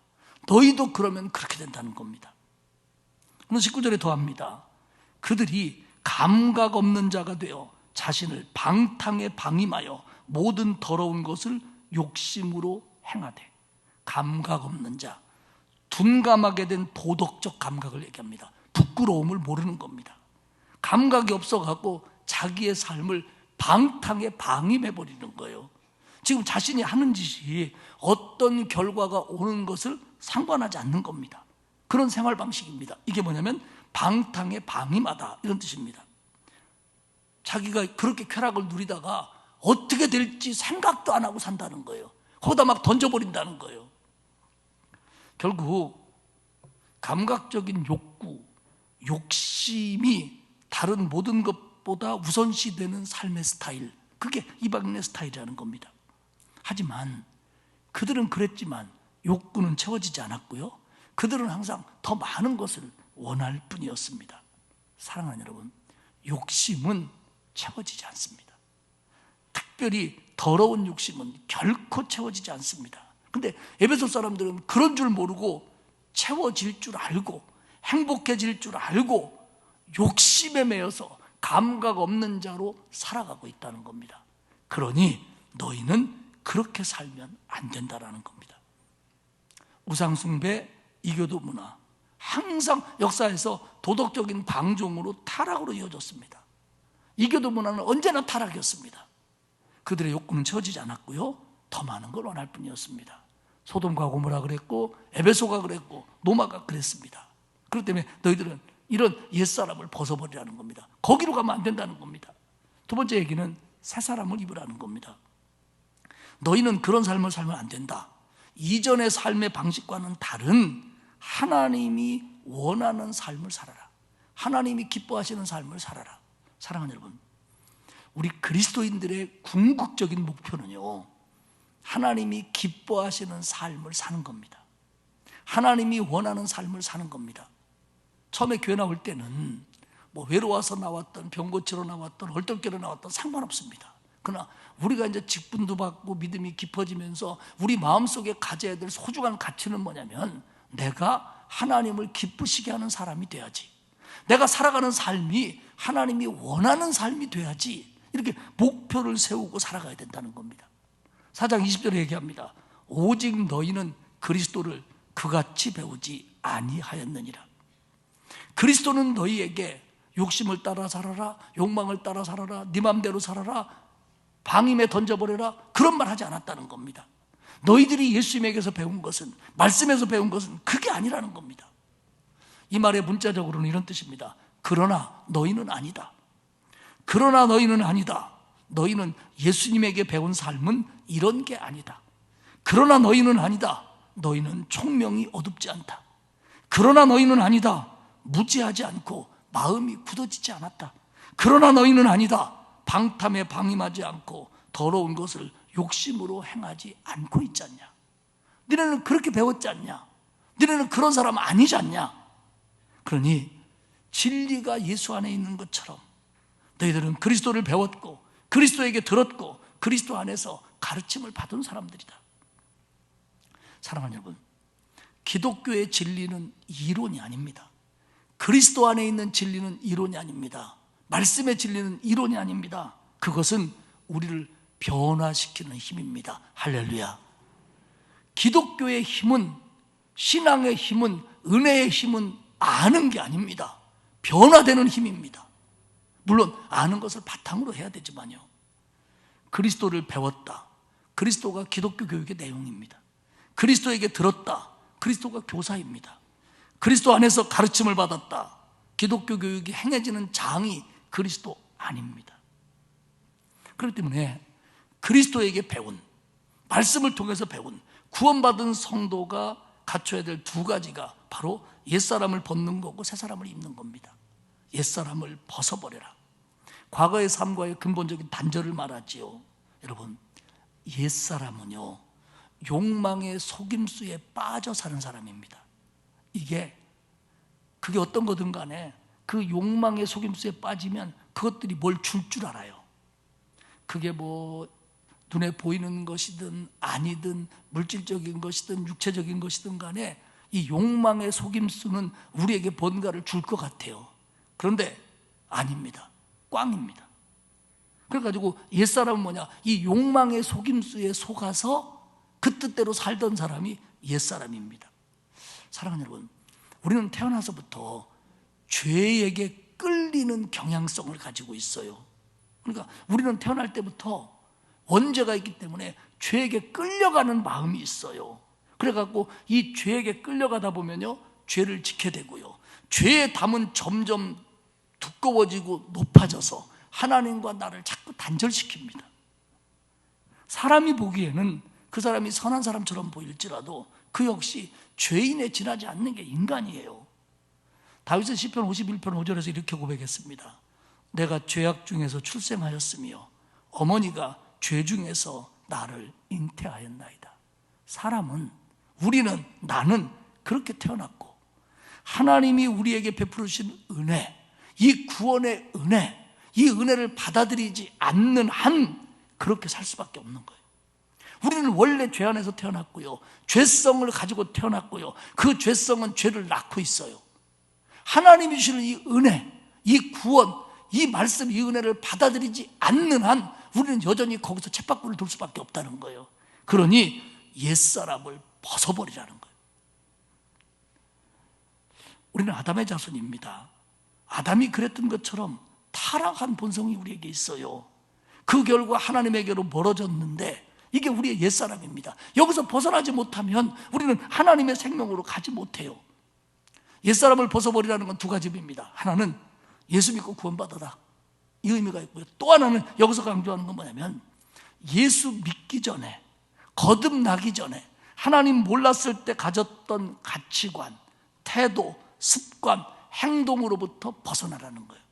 [SPEAKER 3] 너희도 그러면 그렇게 된다는 겁니다. 오늘 19절에 더합니다. 그들이 감각 없는 자가 되어 자신을 방탕에 방임하여 모든 더러운 것을 욕심으로 행하되. 감각 없는 자, 둔감하게 된 도덕적 감각을 얘기합니다. 부끄러움을 모르는 겁니다. 감각이 없어갖고 자기의 삶을 방탕에 방임해버리는 거예요. 지금 자신이 하는 짓이 어떤 결과가 오는 것을 상관하지 않는 겁니다. 그런 생활 방식입니다. 이게 뭐냐면 방탕에 방임하다, 이런 뜻입니다. 자기가 그렇게 쾌락을 누리다가 어떻게 될지 생각도 안 하고 산다는 거예요. 거기다 막 던져버린다는 거예요. 결국 감각적인 욕구, 욕심이 다른 모든 것보다 우선시되는 삶의 스타일, 그게 이방인의 스타일이라는 겁니다. 하지만 그들은 그랬지만 욕구는 채워지지 않았고요, 그들은 항상 더 많은 것을 원할 뿐이었습니다. 사랑하는 여러분, 욕심은 채워지지 않습니다. 특별히 더러운 욕심은 결코 채워지지 않습니다. 근데 에베소 사람들은 그런 줄 모르고 채워질 줄 알고 행복해질 줄 알고 욕심에 매여서 감각 없는 자로 살아가고 있다는 겁니다. 그러니 너희는 그렇게 살면 안 된다라는 겁니다. 우상숭배, 이교도 문화, 항상 역사에서 도덕적인 방종으로 타락으로 이어졌습니다. 이교도 문화는 언제나 타락이었습니다. 그들의 욕구는 채워지지 않았고요, 더 많은 걸 원할 뿐이었습니다. 소돔과 고모라 그랬고, 에베소가 그랬고, 노마가 그랬습니다. 그렇기 때문에 너희들은 이런 옛사람을 벗어버리라는 겁니다. 거기로 가면 안 된다는 겁니다. 두 번째 얘기는 새 사람을 입으라는 겁니다. 너희는 그런 삶을 살면 안 된다. 이전의 삶의 방식과는 다른 하나님이 원하는 삶을 살아라. 하나님이 기뻐하시는 삶을 살아라. 사랑하는 여러분, 우리 그리스도인들의 궁극적인 목표는요, 하나님이 기뻐하시는 삶을 사는 겁니다. 하나님이 원하는 삶을 사는 겁니다. 처음에 교회 나올 때는 뭐 외로워서 나왔던, 병 고치러 나왔던, 얼떨결에 나왔던 상관없습니다. 그러나 우리가 이제 직분도 받고 믿음이 깊어지면서 우리 마음속에 가져야 될 소중한 가치는 뭐냐면, 내가 하나님을 기쁘시게 하는 사람이 돼야지, 내가 살아가는 삶이 하나님이 원하는 삶이 돼야지, 이렇게 목표를 세우고 살아가야 된다는 겁니다. 4장 20절에 얘기합니다. 오직 너희는 그리스도를 그같이 배우지 아니하였느니라. 그리스도는 너희에게 욕심을 따라 살아라, 욕망을 따라 살아라, 네 맘대로 살아라, 방임에 던져버려라, 그런 말 하지 않았다는 겁니다. 너희들이 예수님에게서 배운 것은, 말씀에서 배운 것은 그게 아니라는 겁니다. 이 말의 문자적으로는 이런 뜻입니다. 그러나 너희는 아니다. 그러나 너희는 아니다. 너희는 예수님에게 배운 삶은 이런 게 아니다. 그러나 너희는 아니다. 너희는 총명이 어둡지 않다. 그러나 너희는 아니다. 무지하지 않고 마음이 굳어지지 않았다. 그러나 너희는 아니다. 방탐에 방임하지 않고 더러운 것을 욕심으로 행하지 않고 있지 않냐. 너희는 그렇게 배웠지 않냐. 너희는 그런 사람 아니지 않냐. 그러니 진리가 예수 안에 있는 것처럼 너희들은 그리스도를 배웠고 그리스도에게 들었고 그리스도 안에서 가르침을 받은 사람들이다. 사랑하는 여러분, 기독교의 진리는 이론이 아닙니다. 그리스도 안에 있는 진리는 이론이 아닙니다. 말씀의 진리는 이론이 아닙니다. 그것은 우리를 변화시키는 힘입니다. 할렐루야. 기독교의 힘은, 신앙의 힘은, 은혜의 힘은 아는 게 아닙니다. 변화되는 힘입니다. 물론 아는 것을 바탕으로 해야 되지만요, 그리스도를 배웠다. 그리스도가 기독교 교육의 내용입니다. 그리스도에게 들었다. 그리스도가 교사입니다. 그리스도 안에서 가르침을 받았다. 기독교 교육이 행해지는 장이 그리스도 아닙니다. 그렇기 때문에 그리스도에게 배운, 말씀을 통해서 배운 구원받은 성도가 갖춰야 될 두 가지가 바로 옛사람을 벗는 거고 새사람을 입는 겁니다. 옛사람을 벗어버려라. 과거의 삶과의 근본적인 단절을 말하지요. 여러분, 옛사람은요, 욕망의 속임수에 빠져 사는 사람입니다. 그게 어떤 거든 간에 그 욕망의 속임수에 빠지면 그것들이 뭘 줄 알아요. 그게 뭐 눈에 보이는 것이든 아니든 물질적인 것이든 육체적인 것이든 간에 이 욕망의 속임수는 우리에게 뭔가를 줄 것 같아요. 그런데 아닙니다. 꽝입니다. 그래가지고 옛사람은 뭐냐, 이 욕망의 속임수에 속아서 그 뜻대로 살던 사람이 옛사람입니다. 사랑하는 여러분, 우리는 태어나서부터 죄에게 끌리는 경향성을 가지고 있어요. 그러니까 우리는 태어날 때부터 원죄가 있기 때문에 죄에게 끌려가는 마음이 있어요. 그래갖고 이 죄에게 끌려가다 보면요, 죄를 지게 되고요, 죄의 담은 점점 두꺼워지고 높아져서 하나님과 나를 자꾸 단절시킵니다. 사람이 보기에는 그 사람이 선한 사람처럼 보일지라도 그 역시 죄인에 지나지 않는 게 인간이에요. 다윗은 시편 51편 5절에서 이렇게 고백했습니다. 내가 죄악 중에서 출생하였으며 어머니가 죄 중에서 나를 잉태하였나이다. 사람은, 우리는, 나는 그렇게 태어났고 하나님이 우리에게 베풀으신 은혜, 이 구원의 은혜, 이 은혜를 받아들이지 않는 한 그렇게 살 수밖에 없는 거예요. 우리는 원래 죄 안에서 태어났고요, 죄성을 가지고 태어났고요, 그 죄성은 죄를 낳고 있어요. 하나님이 주시는 이 은혜, 이 구원, 이 말씀, 이 은혜를 받아들이지 않는 한 우리는 여전히 거기서 쳇바퀴를 돌 수밖에 없다는 거예요. 그러니 옛사람을 벗어버리라는 거예요. 우리는 아담의 자손입니다. 아담이 그랬던 것처럼 타락한 본성이 우리에게 있어요. 그 결과 하나님에게로 멀어졌는데 이게 우리의 옛사람입니다. 여기서 벗어나지 못하면 우리는 하나님의 생명으로 가지 못해요. 옛사람을 벗어버리라는 건 두 가지입니다. 하나는 예수 믿고 구원받아라, 이 의미가 있고요, 또 하나는 여기서 강조하는 건 뭐냐면 예수 믿기 전에, 거듭나기 전에 하나님 몰랐을 때 가졌던 가치관, 태도, 습관, 행동으로부터 벗어나라는 거예요.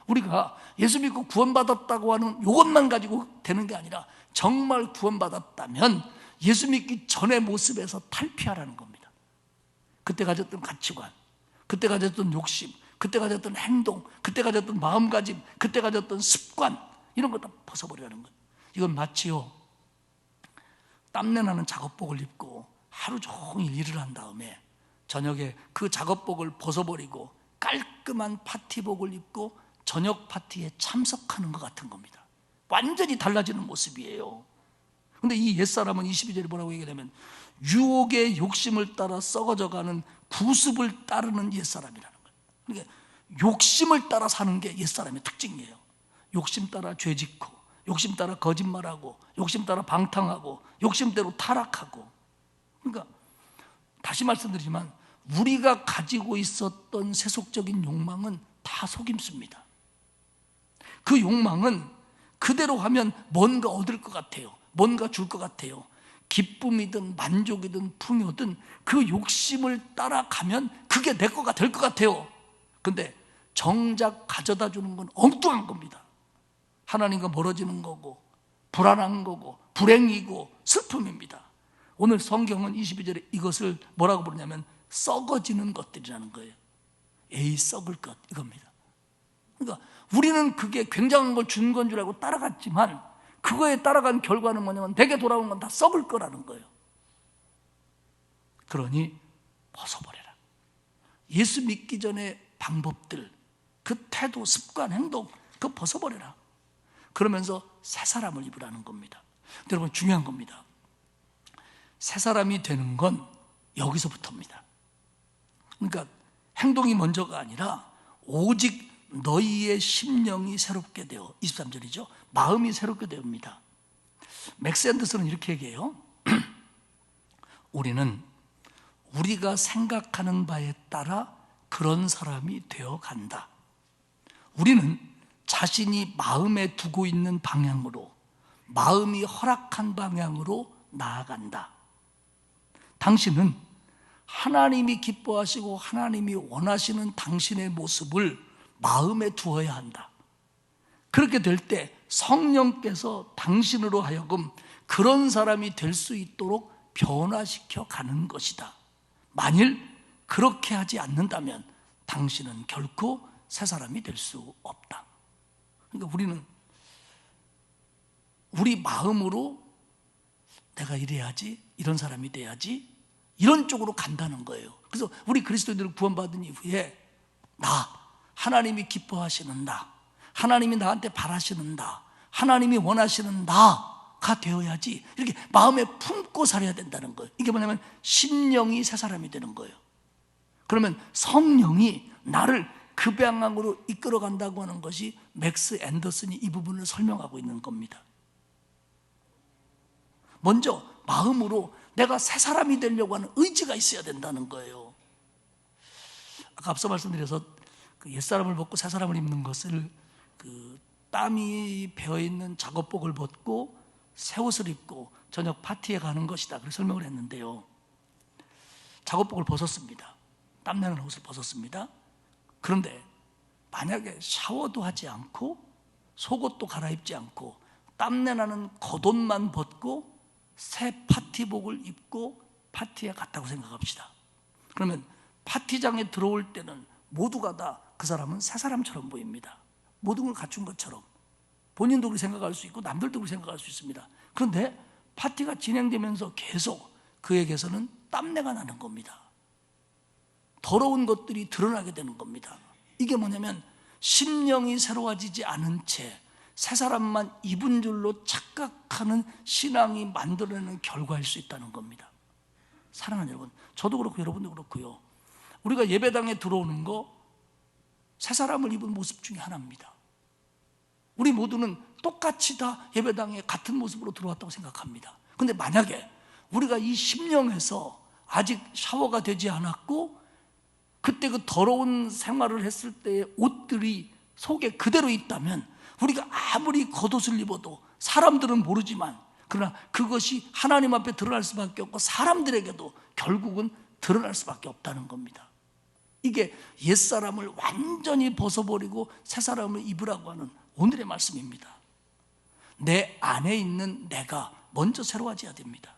[SPEAKER 3] 우리가 예수 믿고 구원받았다고 하는 이것만 가지고 되는 게 아니라 정말 구원받았다면 예수 믿기 전의 모습에서 탈피하라는 겁니다. 그때 가졌던 가치관, 그때 가졌던 욕심, 그때 가졌던 행동, 그때 가졌던 마음가짐, 그때 가졌던 습관, 이런 거 다 벗어버리라는 거예요. 이건 마치요, 땀내나는 작업복을 입고 하루 종일 일을 한 다음에 저녁에 그 작업복을 벗어버리고 깔끔한 파티복을 입고 저녁 파티에 참석하는 것 같은 겁니다. 완전히 달라지는 모습이에요. 근데 이 옛사람은 22절에 뭐라고 얘기하냐면 유혹의 욕심을 따라 썩어져가는 구습을 따르는 옛사람이라는 거예요. 그러니까 욕심을 따라 사는 게 옛사람의 특징이에요. 욕심 따라 죄짓고, 욕심 따라 거짓말하고, 욕심 따라 방탕하고, 욕심대로 타락하고. 그러니까 다시 말씀드리지만 우리가 가지고 있었던 세속적인 욕망은 다 속임수입니다. 그 욕망은 그대로 하면 뭔가 얻을 것 같아요. 뭔가 줄 것 같아요. 기쁨이든 만족이든 풍요든 그 욕심을 따라가면 그게 내 거가 될 것 같아요. 근데 정작 가져다 주는 건 엉뚱한 겁니다. 하나님과 멀어지는 거고, 불안한 거고, 불행이고, 슬픔입니다. 오늘 성경은 22절에 이것을 뭐라고 부르냐면 썩어지는 것들이라는 거예요. 에이, 썩을 것, 이겁니다. 그러니까 우리는 그게 굉장한 걸 준 건 줄 알고 따라갔지만 그거에 따라간 결과는 뭐냐면 내게 돌아오는 건 다 썩을 거라는 거예요. 그러니 벗어버려라. 예수 믿기 전의 방법들, 그 태도, 습관, 행동, 그거 벗어버려라. 그러면서 새 사람을 입으라는 겁니다. 근데 여러분, 중요한 겁니다. 새 사람이 되는 건 여기서부터입니다. 그러니까 행동이 먼저가 아니라 오직 너희의 심령이 새롭게 되어, 23절이죠. 마음이 새롭게 됩니다. 맥스 앤더슨은 이렇게 얘기해요. 우리는 우리가 생각하는 바에 따라 그런 사람이 되어 간다. 우리는 자신이 마음에 두고 있는 방향으로, 마음이 허락한 방향으로 나아간다. 당신은 하나님이 기뻐하시고 하나님이 원하시는 당신의 모습을 마음에 두어야 한다. 그렇게 될 때 성령께서 당신으로 하여금 그런 사람이 될 수 있도록 변화시켜 가는 것이다. 만일 그렇게 하지 않는다면 당신은 결코 새 사람이 될 수 없다. 그러니까 우리는 우리 마음으로 내가 이래야지, 이런 사람이 돼야지, 이런 쪽으로 간다는 거예요. 그래서 우리 그리스도인들은 구원받은 이후에 하나님이 기뻐하시는 나, 하나님이 나한테 바라시는 나, 하나님이 원하시는 나가 되어야지 이렇게 마음에 품고 살아야 된다는 거예요. 이게 뭐냐면 심령이 새 사람이 되는 거예요. 그러면 성령이 나를 그 방향으로 이끌어 간다고 하는 것이 맥스 앤더슨이 이 부분을 설명하고 있는 겁니다. 먼저 마음으로 내가 새 사람이 되려고 하는 의지가 있어야 된다는 거예요. 아까 앞서 말씀드려서 그 옛사람을 벗고 새 사람을 입는 것을 그 땀이 배어있는 작업복을 벗고 새 옷을 입고 저녁 파티에 가는 것이다, 그렇게 설명을 했는데요. 작업복을 벗었습니다. 땀나는 옷을 벗었습니다. 그런데 만약에 샤워도 하지 않고 속옷도 갈아입지 않고 땀내나는 겉옷만 벗고 새 파티복을 입고 파티에 갔다고 생각합시다. 그러면 파티장에 들어올 때는 모두가 다 그 사람은 새 사람처럼 보입니다. 모든 걸 갖춘 것처럼 본인도 그렇게 생각할 수 있고 남들도 그렇게 생각할 수 있습니다. 그런데 파티가 진행되면서 계속 그에게서는 땀내가 나는 겁니다. 더러운 것들이 드러나게 되는 겁니다. 이게 뭐냐면 심령이 새로워지지 않은 채 새 사람만 입은 줄로 착각하는 신앙이 만들어내는 결과일 수 있다는 겁니다. 사랑하는 여러분, 저도 그렇고 여러분도 그렇고요. 우리가 예배당에 들어오는 거 새 사람을 입은 모습 중에 하나입니다. 우리 모두는 똑같이 다 예배당에 같은 모습으로 들어왔다고 생각합니다. 그런데 만약에 우리가 이 심령에서 아직 샤워가 되지 않았고 그때 그 더러운 생활을 했을 때의 옷들이 속에 그대로 있다면 우리가 아무리 겉옷을 입어도 사람들은 모르지만 그러나 그것이 하나님 앞에 드러날 수밖에 없고 사람들에게도 결국은 드러날 수밖에 없다는 겁니다. 이게 옛사람을 완전히 벗어버리고 새사람을 입으라고 하는 오늘의 말씀입니다. 내 안에 있는 내가 먼저 새로워져야 됩니다.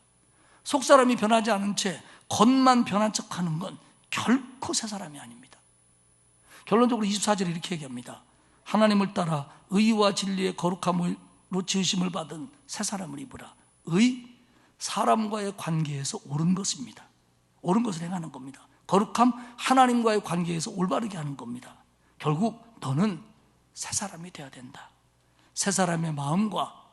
[SPEAKER 3] 속사람이 변하지 않은 채 겉만 변한 척하는 건 결코 새사람이 아닙니다. 결론적으로 24절에 이렇게 얘기합니다. 하나님을 따라 의와 진리의 거룩함으로 지으심을 받은 새사람을 입으라. 의, 사람과의 관계에서 옳은 것입니다. 옳은 것을 행하는 겁니다. 거룩함, 하나님과의 관계에서 올바르게 하는 겁니다. 결국 너는 새사람이 되어야 된다. 새사람의 마음과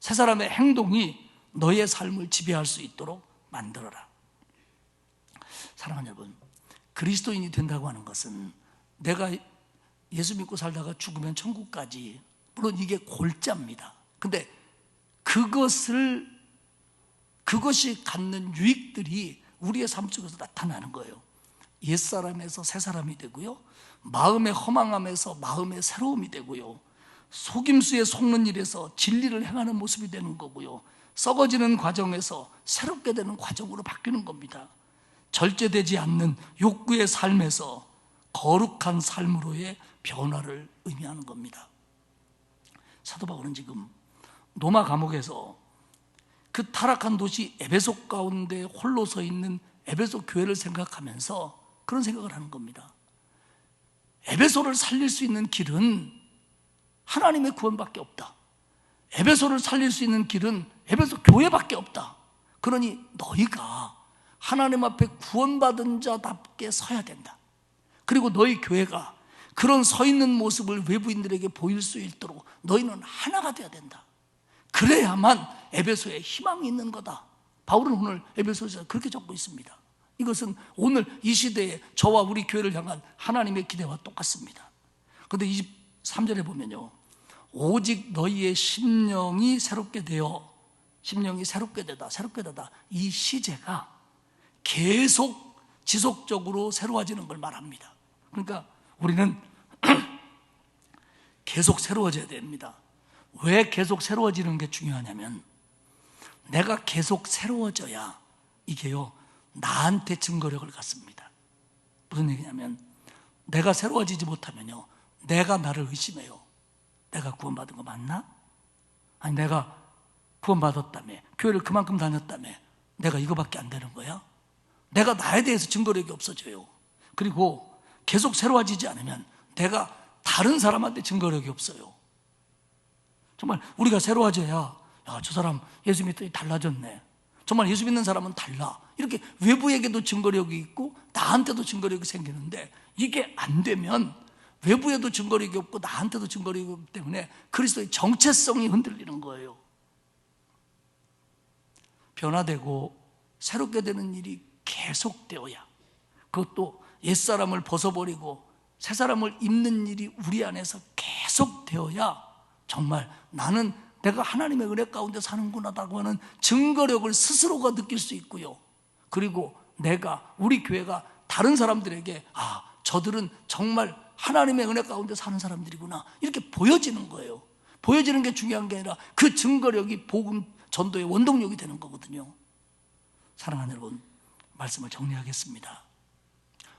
[SPEAKER 3] 새사람의 행동이 너의 삶을 지배할 수 있도록 만들어라. 사랑하는 여러분, 그리스도인이 된다고 하는 것은 내가 예수 믿고 살다가 죽으면 천국까지, 물론 이게 골자입니다. 근데 그것이 갖는 유익들이 우리의 삶 속에서 나타나는 거예요. 옛사람에서 새사람이 되고요, 마음의 허망함에서 마음의 새로움이 되고요, 속임수에 속는 일에서 진리를 행하는 모습이 되는 거고요, 썩어지는 과정에서 새롭게 되는 과정으로 바뀌는 겁니다. 절제되지 않는 욕구의 삶에서 거룩한 삶으로의 변화를 의미하는 겁니다. 사도 바울은 지금 로마 감옥에서 그 타락한 도시 에베소 가운데 홀로 서 있는 에베소 교회를 생각하면서 그런 생각을 하는 겁니다. 에베소를 살릴 수 있는 길은 하나님의 구원밖에 없다. 에베소를 살릴 수 있는 길은 에베소 교회밖에 없다. 그러니 너희가 하나님 앞에 구원받은 자답게 서야 된다. 그리고 너희 교회가 그런 서 있는 모습을 외부인들에게 보일 수 있도록 너희는 하나가 되어야 된다. 그래야만 에베소에 희망이 있는 거다. 바울은 오늘 에베소에서 그렇게 적고 있습니다. 이것은 오늘 이 시대에 저와 우리 교회를 향한 하나님의 기대와 똑같습니다. 그런데 23절에 보면요, 오직 너희의 심령이 새롭게 되어, 심령이 새롭게 되다, 이 시제가 계속 지속적으로 새로워지는 걸 말합니다. 그러니까 우리는 계속 새로워져야 됩니다. 왜 계속 새로워지는 게 중요하냐면, 내가 계속 새로워져야 이게요, 나한테 증거력을 갖습니다. 무슨 얘기냐면, 내가 새로워지지 못하면요, 내가 나를 의심해요. 내가 구원받은 거 맞나? 아니, 내가 구원받았다며, 교회를 그만큼 다녔다며, 내가 이거밖에 안 되는 거야? 내가 나에 대해서 증거력이 없어져요. 그리고 계속 새로워지지 않으면 내가 다른 사람한테 증거력이 없어요. 정말 우리가 새로워져야, 야, 저 사람 예수 믿더니 달라졌네, 정말 예수 믿는 사람은 달라, 이렇게 외부에게도 증거력이 있고 나한테도 증거력이 생기는데, 이게 안 되면 외부에도 증거력이 없고 나한테도 증거력이 없기 때문에 그리스도의 정체성이 흔들리는 거예요. 변화되고 새롭게 되는 일이 계속되어야, 그것도 옛사람을 벗어버리고 새사람을 입는 일이 우리 안에서 계속되어야 정말 나는 내가 하나님의 은혜 가운데 사는구나라고 하는 증거력을 스스로가 느낄 수 있고요, 그리고 내가, 우리 교회가 다른 사람들에게, 아, 저들은 정말 하나님의 은혜 가운데 사는 사람들이구나, 이렇게 보여지는 거예요. 보여지는 게 중요한 게 아니라 그 증거력이 복음 전도의 원동력이 되는 거거든요. 사랑하는 여러분, 말씀을 정리하겠습니다.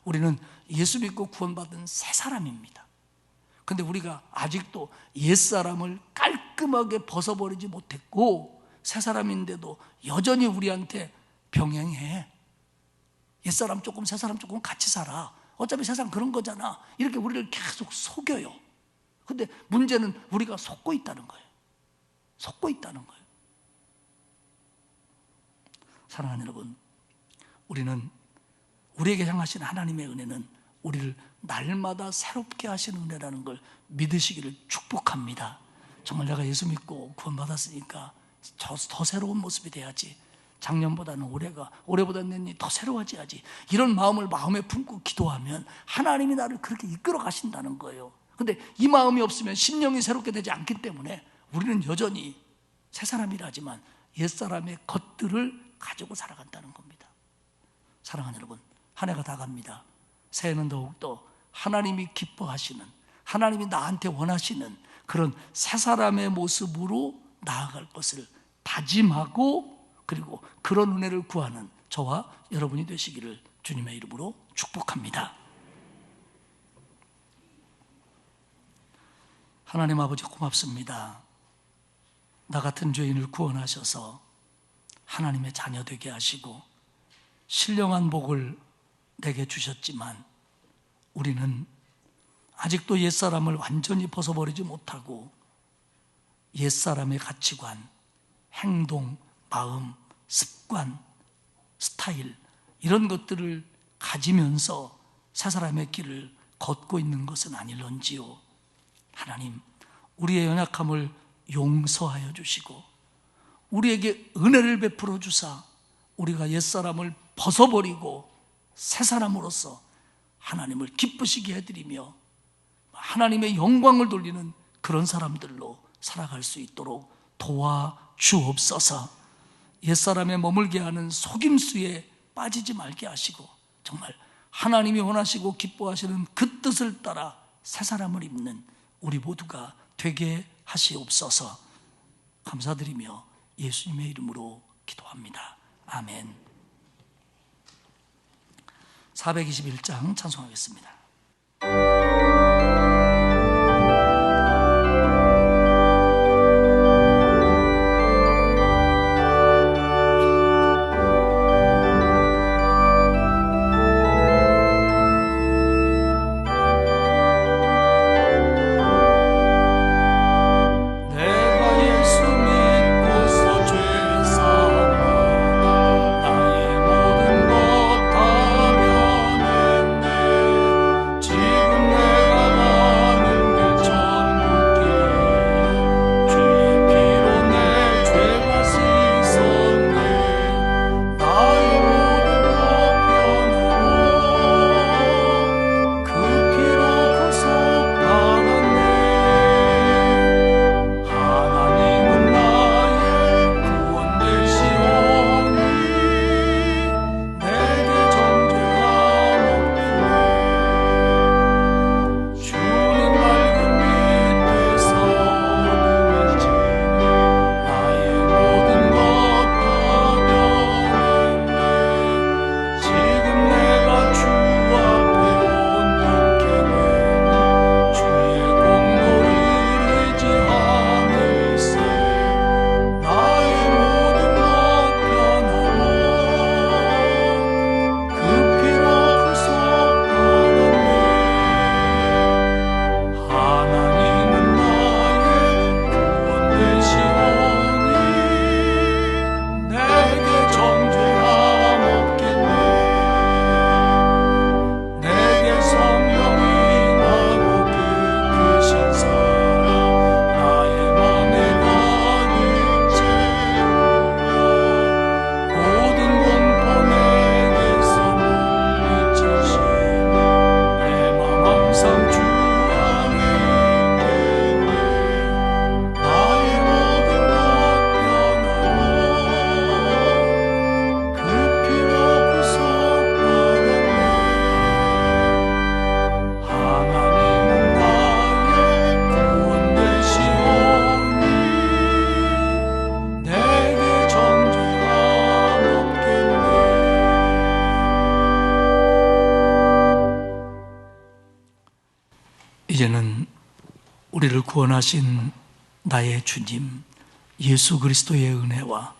[SPEAKER 3] 우리는 예수 믿고 구원받은 새 사람입니다. 근데 우리가 아직도 옛사람을 깔끔하게 벗어버리지 못했고 새 사람인데도 여전히 우리한테 병행해. 옛사람 조금 새 사람 조금 같이 살아, 어차피 세상 그런 거잖아, 이렇게 우리를 계속 속여요. 근데 문제는 우리가 속고 있다는 거예요. 속고 있다는 거예요. 사랑하는 여러분, 우리에게 향하신 하나님의 은혜는 우리를 날마다 새롭게 하시는 은혜라는 걸 믿으시기를 축복합니다. 정말 내가 예수 믿고 구원받았으니까 더 새로운 모습이 돼야지, 작년보다는 올해보다는 내년이 더 새로워져야지, 이런 마음을 마음에 품고 기도하면 하나님이 나를 그렇게 이끌어 가신다는 거예요. 근데 이 마음이 없으면 심령이 새롭게 되지 않기 때문에 우리는 여전히 새 사람이라지만 옛사람의 것들을 가지고 살아간다는 겁니다. 사랑하는 여러분, 한 해가 다 갑니다. 새해는 더욱더 하나님이 기뻐하시는, 하나님이 나한테 원하시는 그런 새 사람의 모습으로 나아갈 것을 다짐하고, 그리고 그런 은혜를 구하는 저와 여러분이 되시기를 주님의 이름으로 축복합니다. 하나님 아버지 고맙습니다. 나 같은 죄인을 구원하셔서 하나님의 자녀 되게 하시고 신령한 복을 내게 주셨지만 우리는 아직도 옛사람을 완전히 벗어버리지 못하고 옛사람의 가치관, 행동, 마음, 습관, 스타일 이런 것들을 가지면서 새사람의 길을 걷고 있는 것은 아닐런지요. 하나님, 우리의 연약함을 용서하여 주시고 우리에게 은혜를 베풀어 주사 우리가 옛사람을 벗어버리고 새사람으로서 하나님을 기쁘시게 해드리며 하나님의 영광을 돌리는 그런 사람들로 살아갈 수 있도록 도와주옵소서. 옛사람에 머물게 하는 속임수에 빠지지 말게 하시고 정말 하나님이 원하시고 기뻐하시는 그 뜻을 따라 새사람을 입는 우리 모두가 되게 하시옵소서. 감사드리며 예수님의 이름으로 기도합니다. 아멘. 421장 찬송하겠습니다. 이제는 우리를 구원하신 나의 주님 예수 그리스도의 은혜와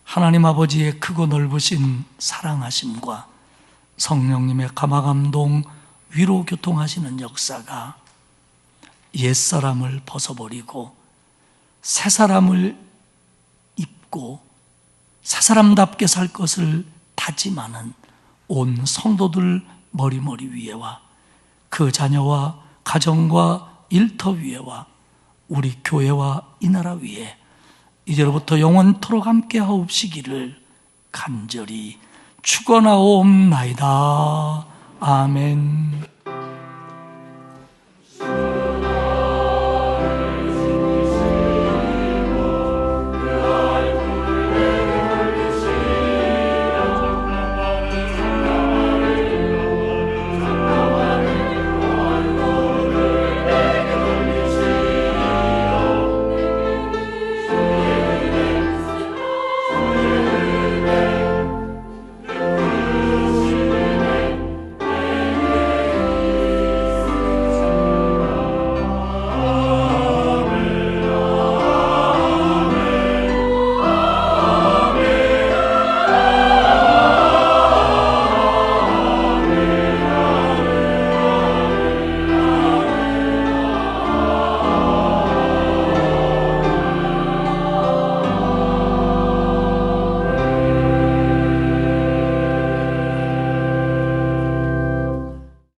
[SPEAKER 3] 하나님 아버지의 크고 넓으신 사랑하심과 성령님의 감화감동 위로 교통하시는 역사가 옛사람을 벗어버리고 새사람을 입고 새사람답게 살 것을 다짐하는 온 성도들 머리머리 위에와 그 자녀와 가정과 일터 위에와 우리 교회와 이 나라 위에 이제로부터 영원토록 함께 하옵시기를 간절히 축원하옵나이다. 아멘.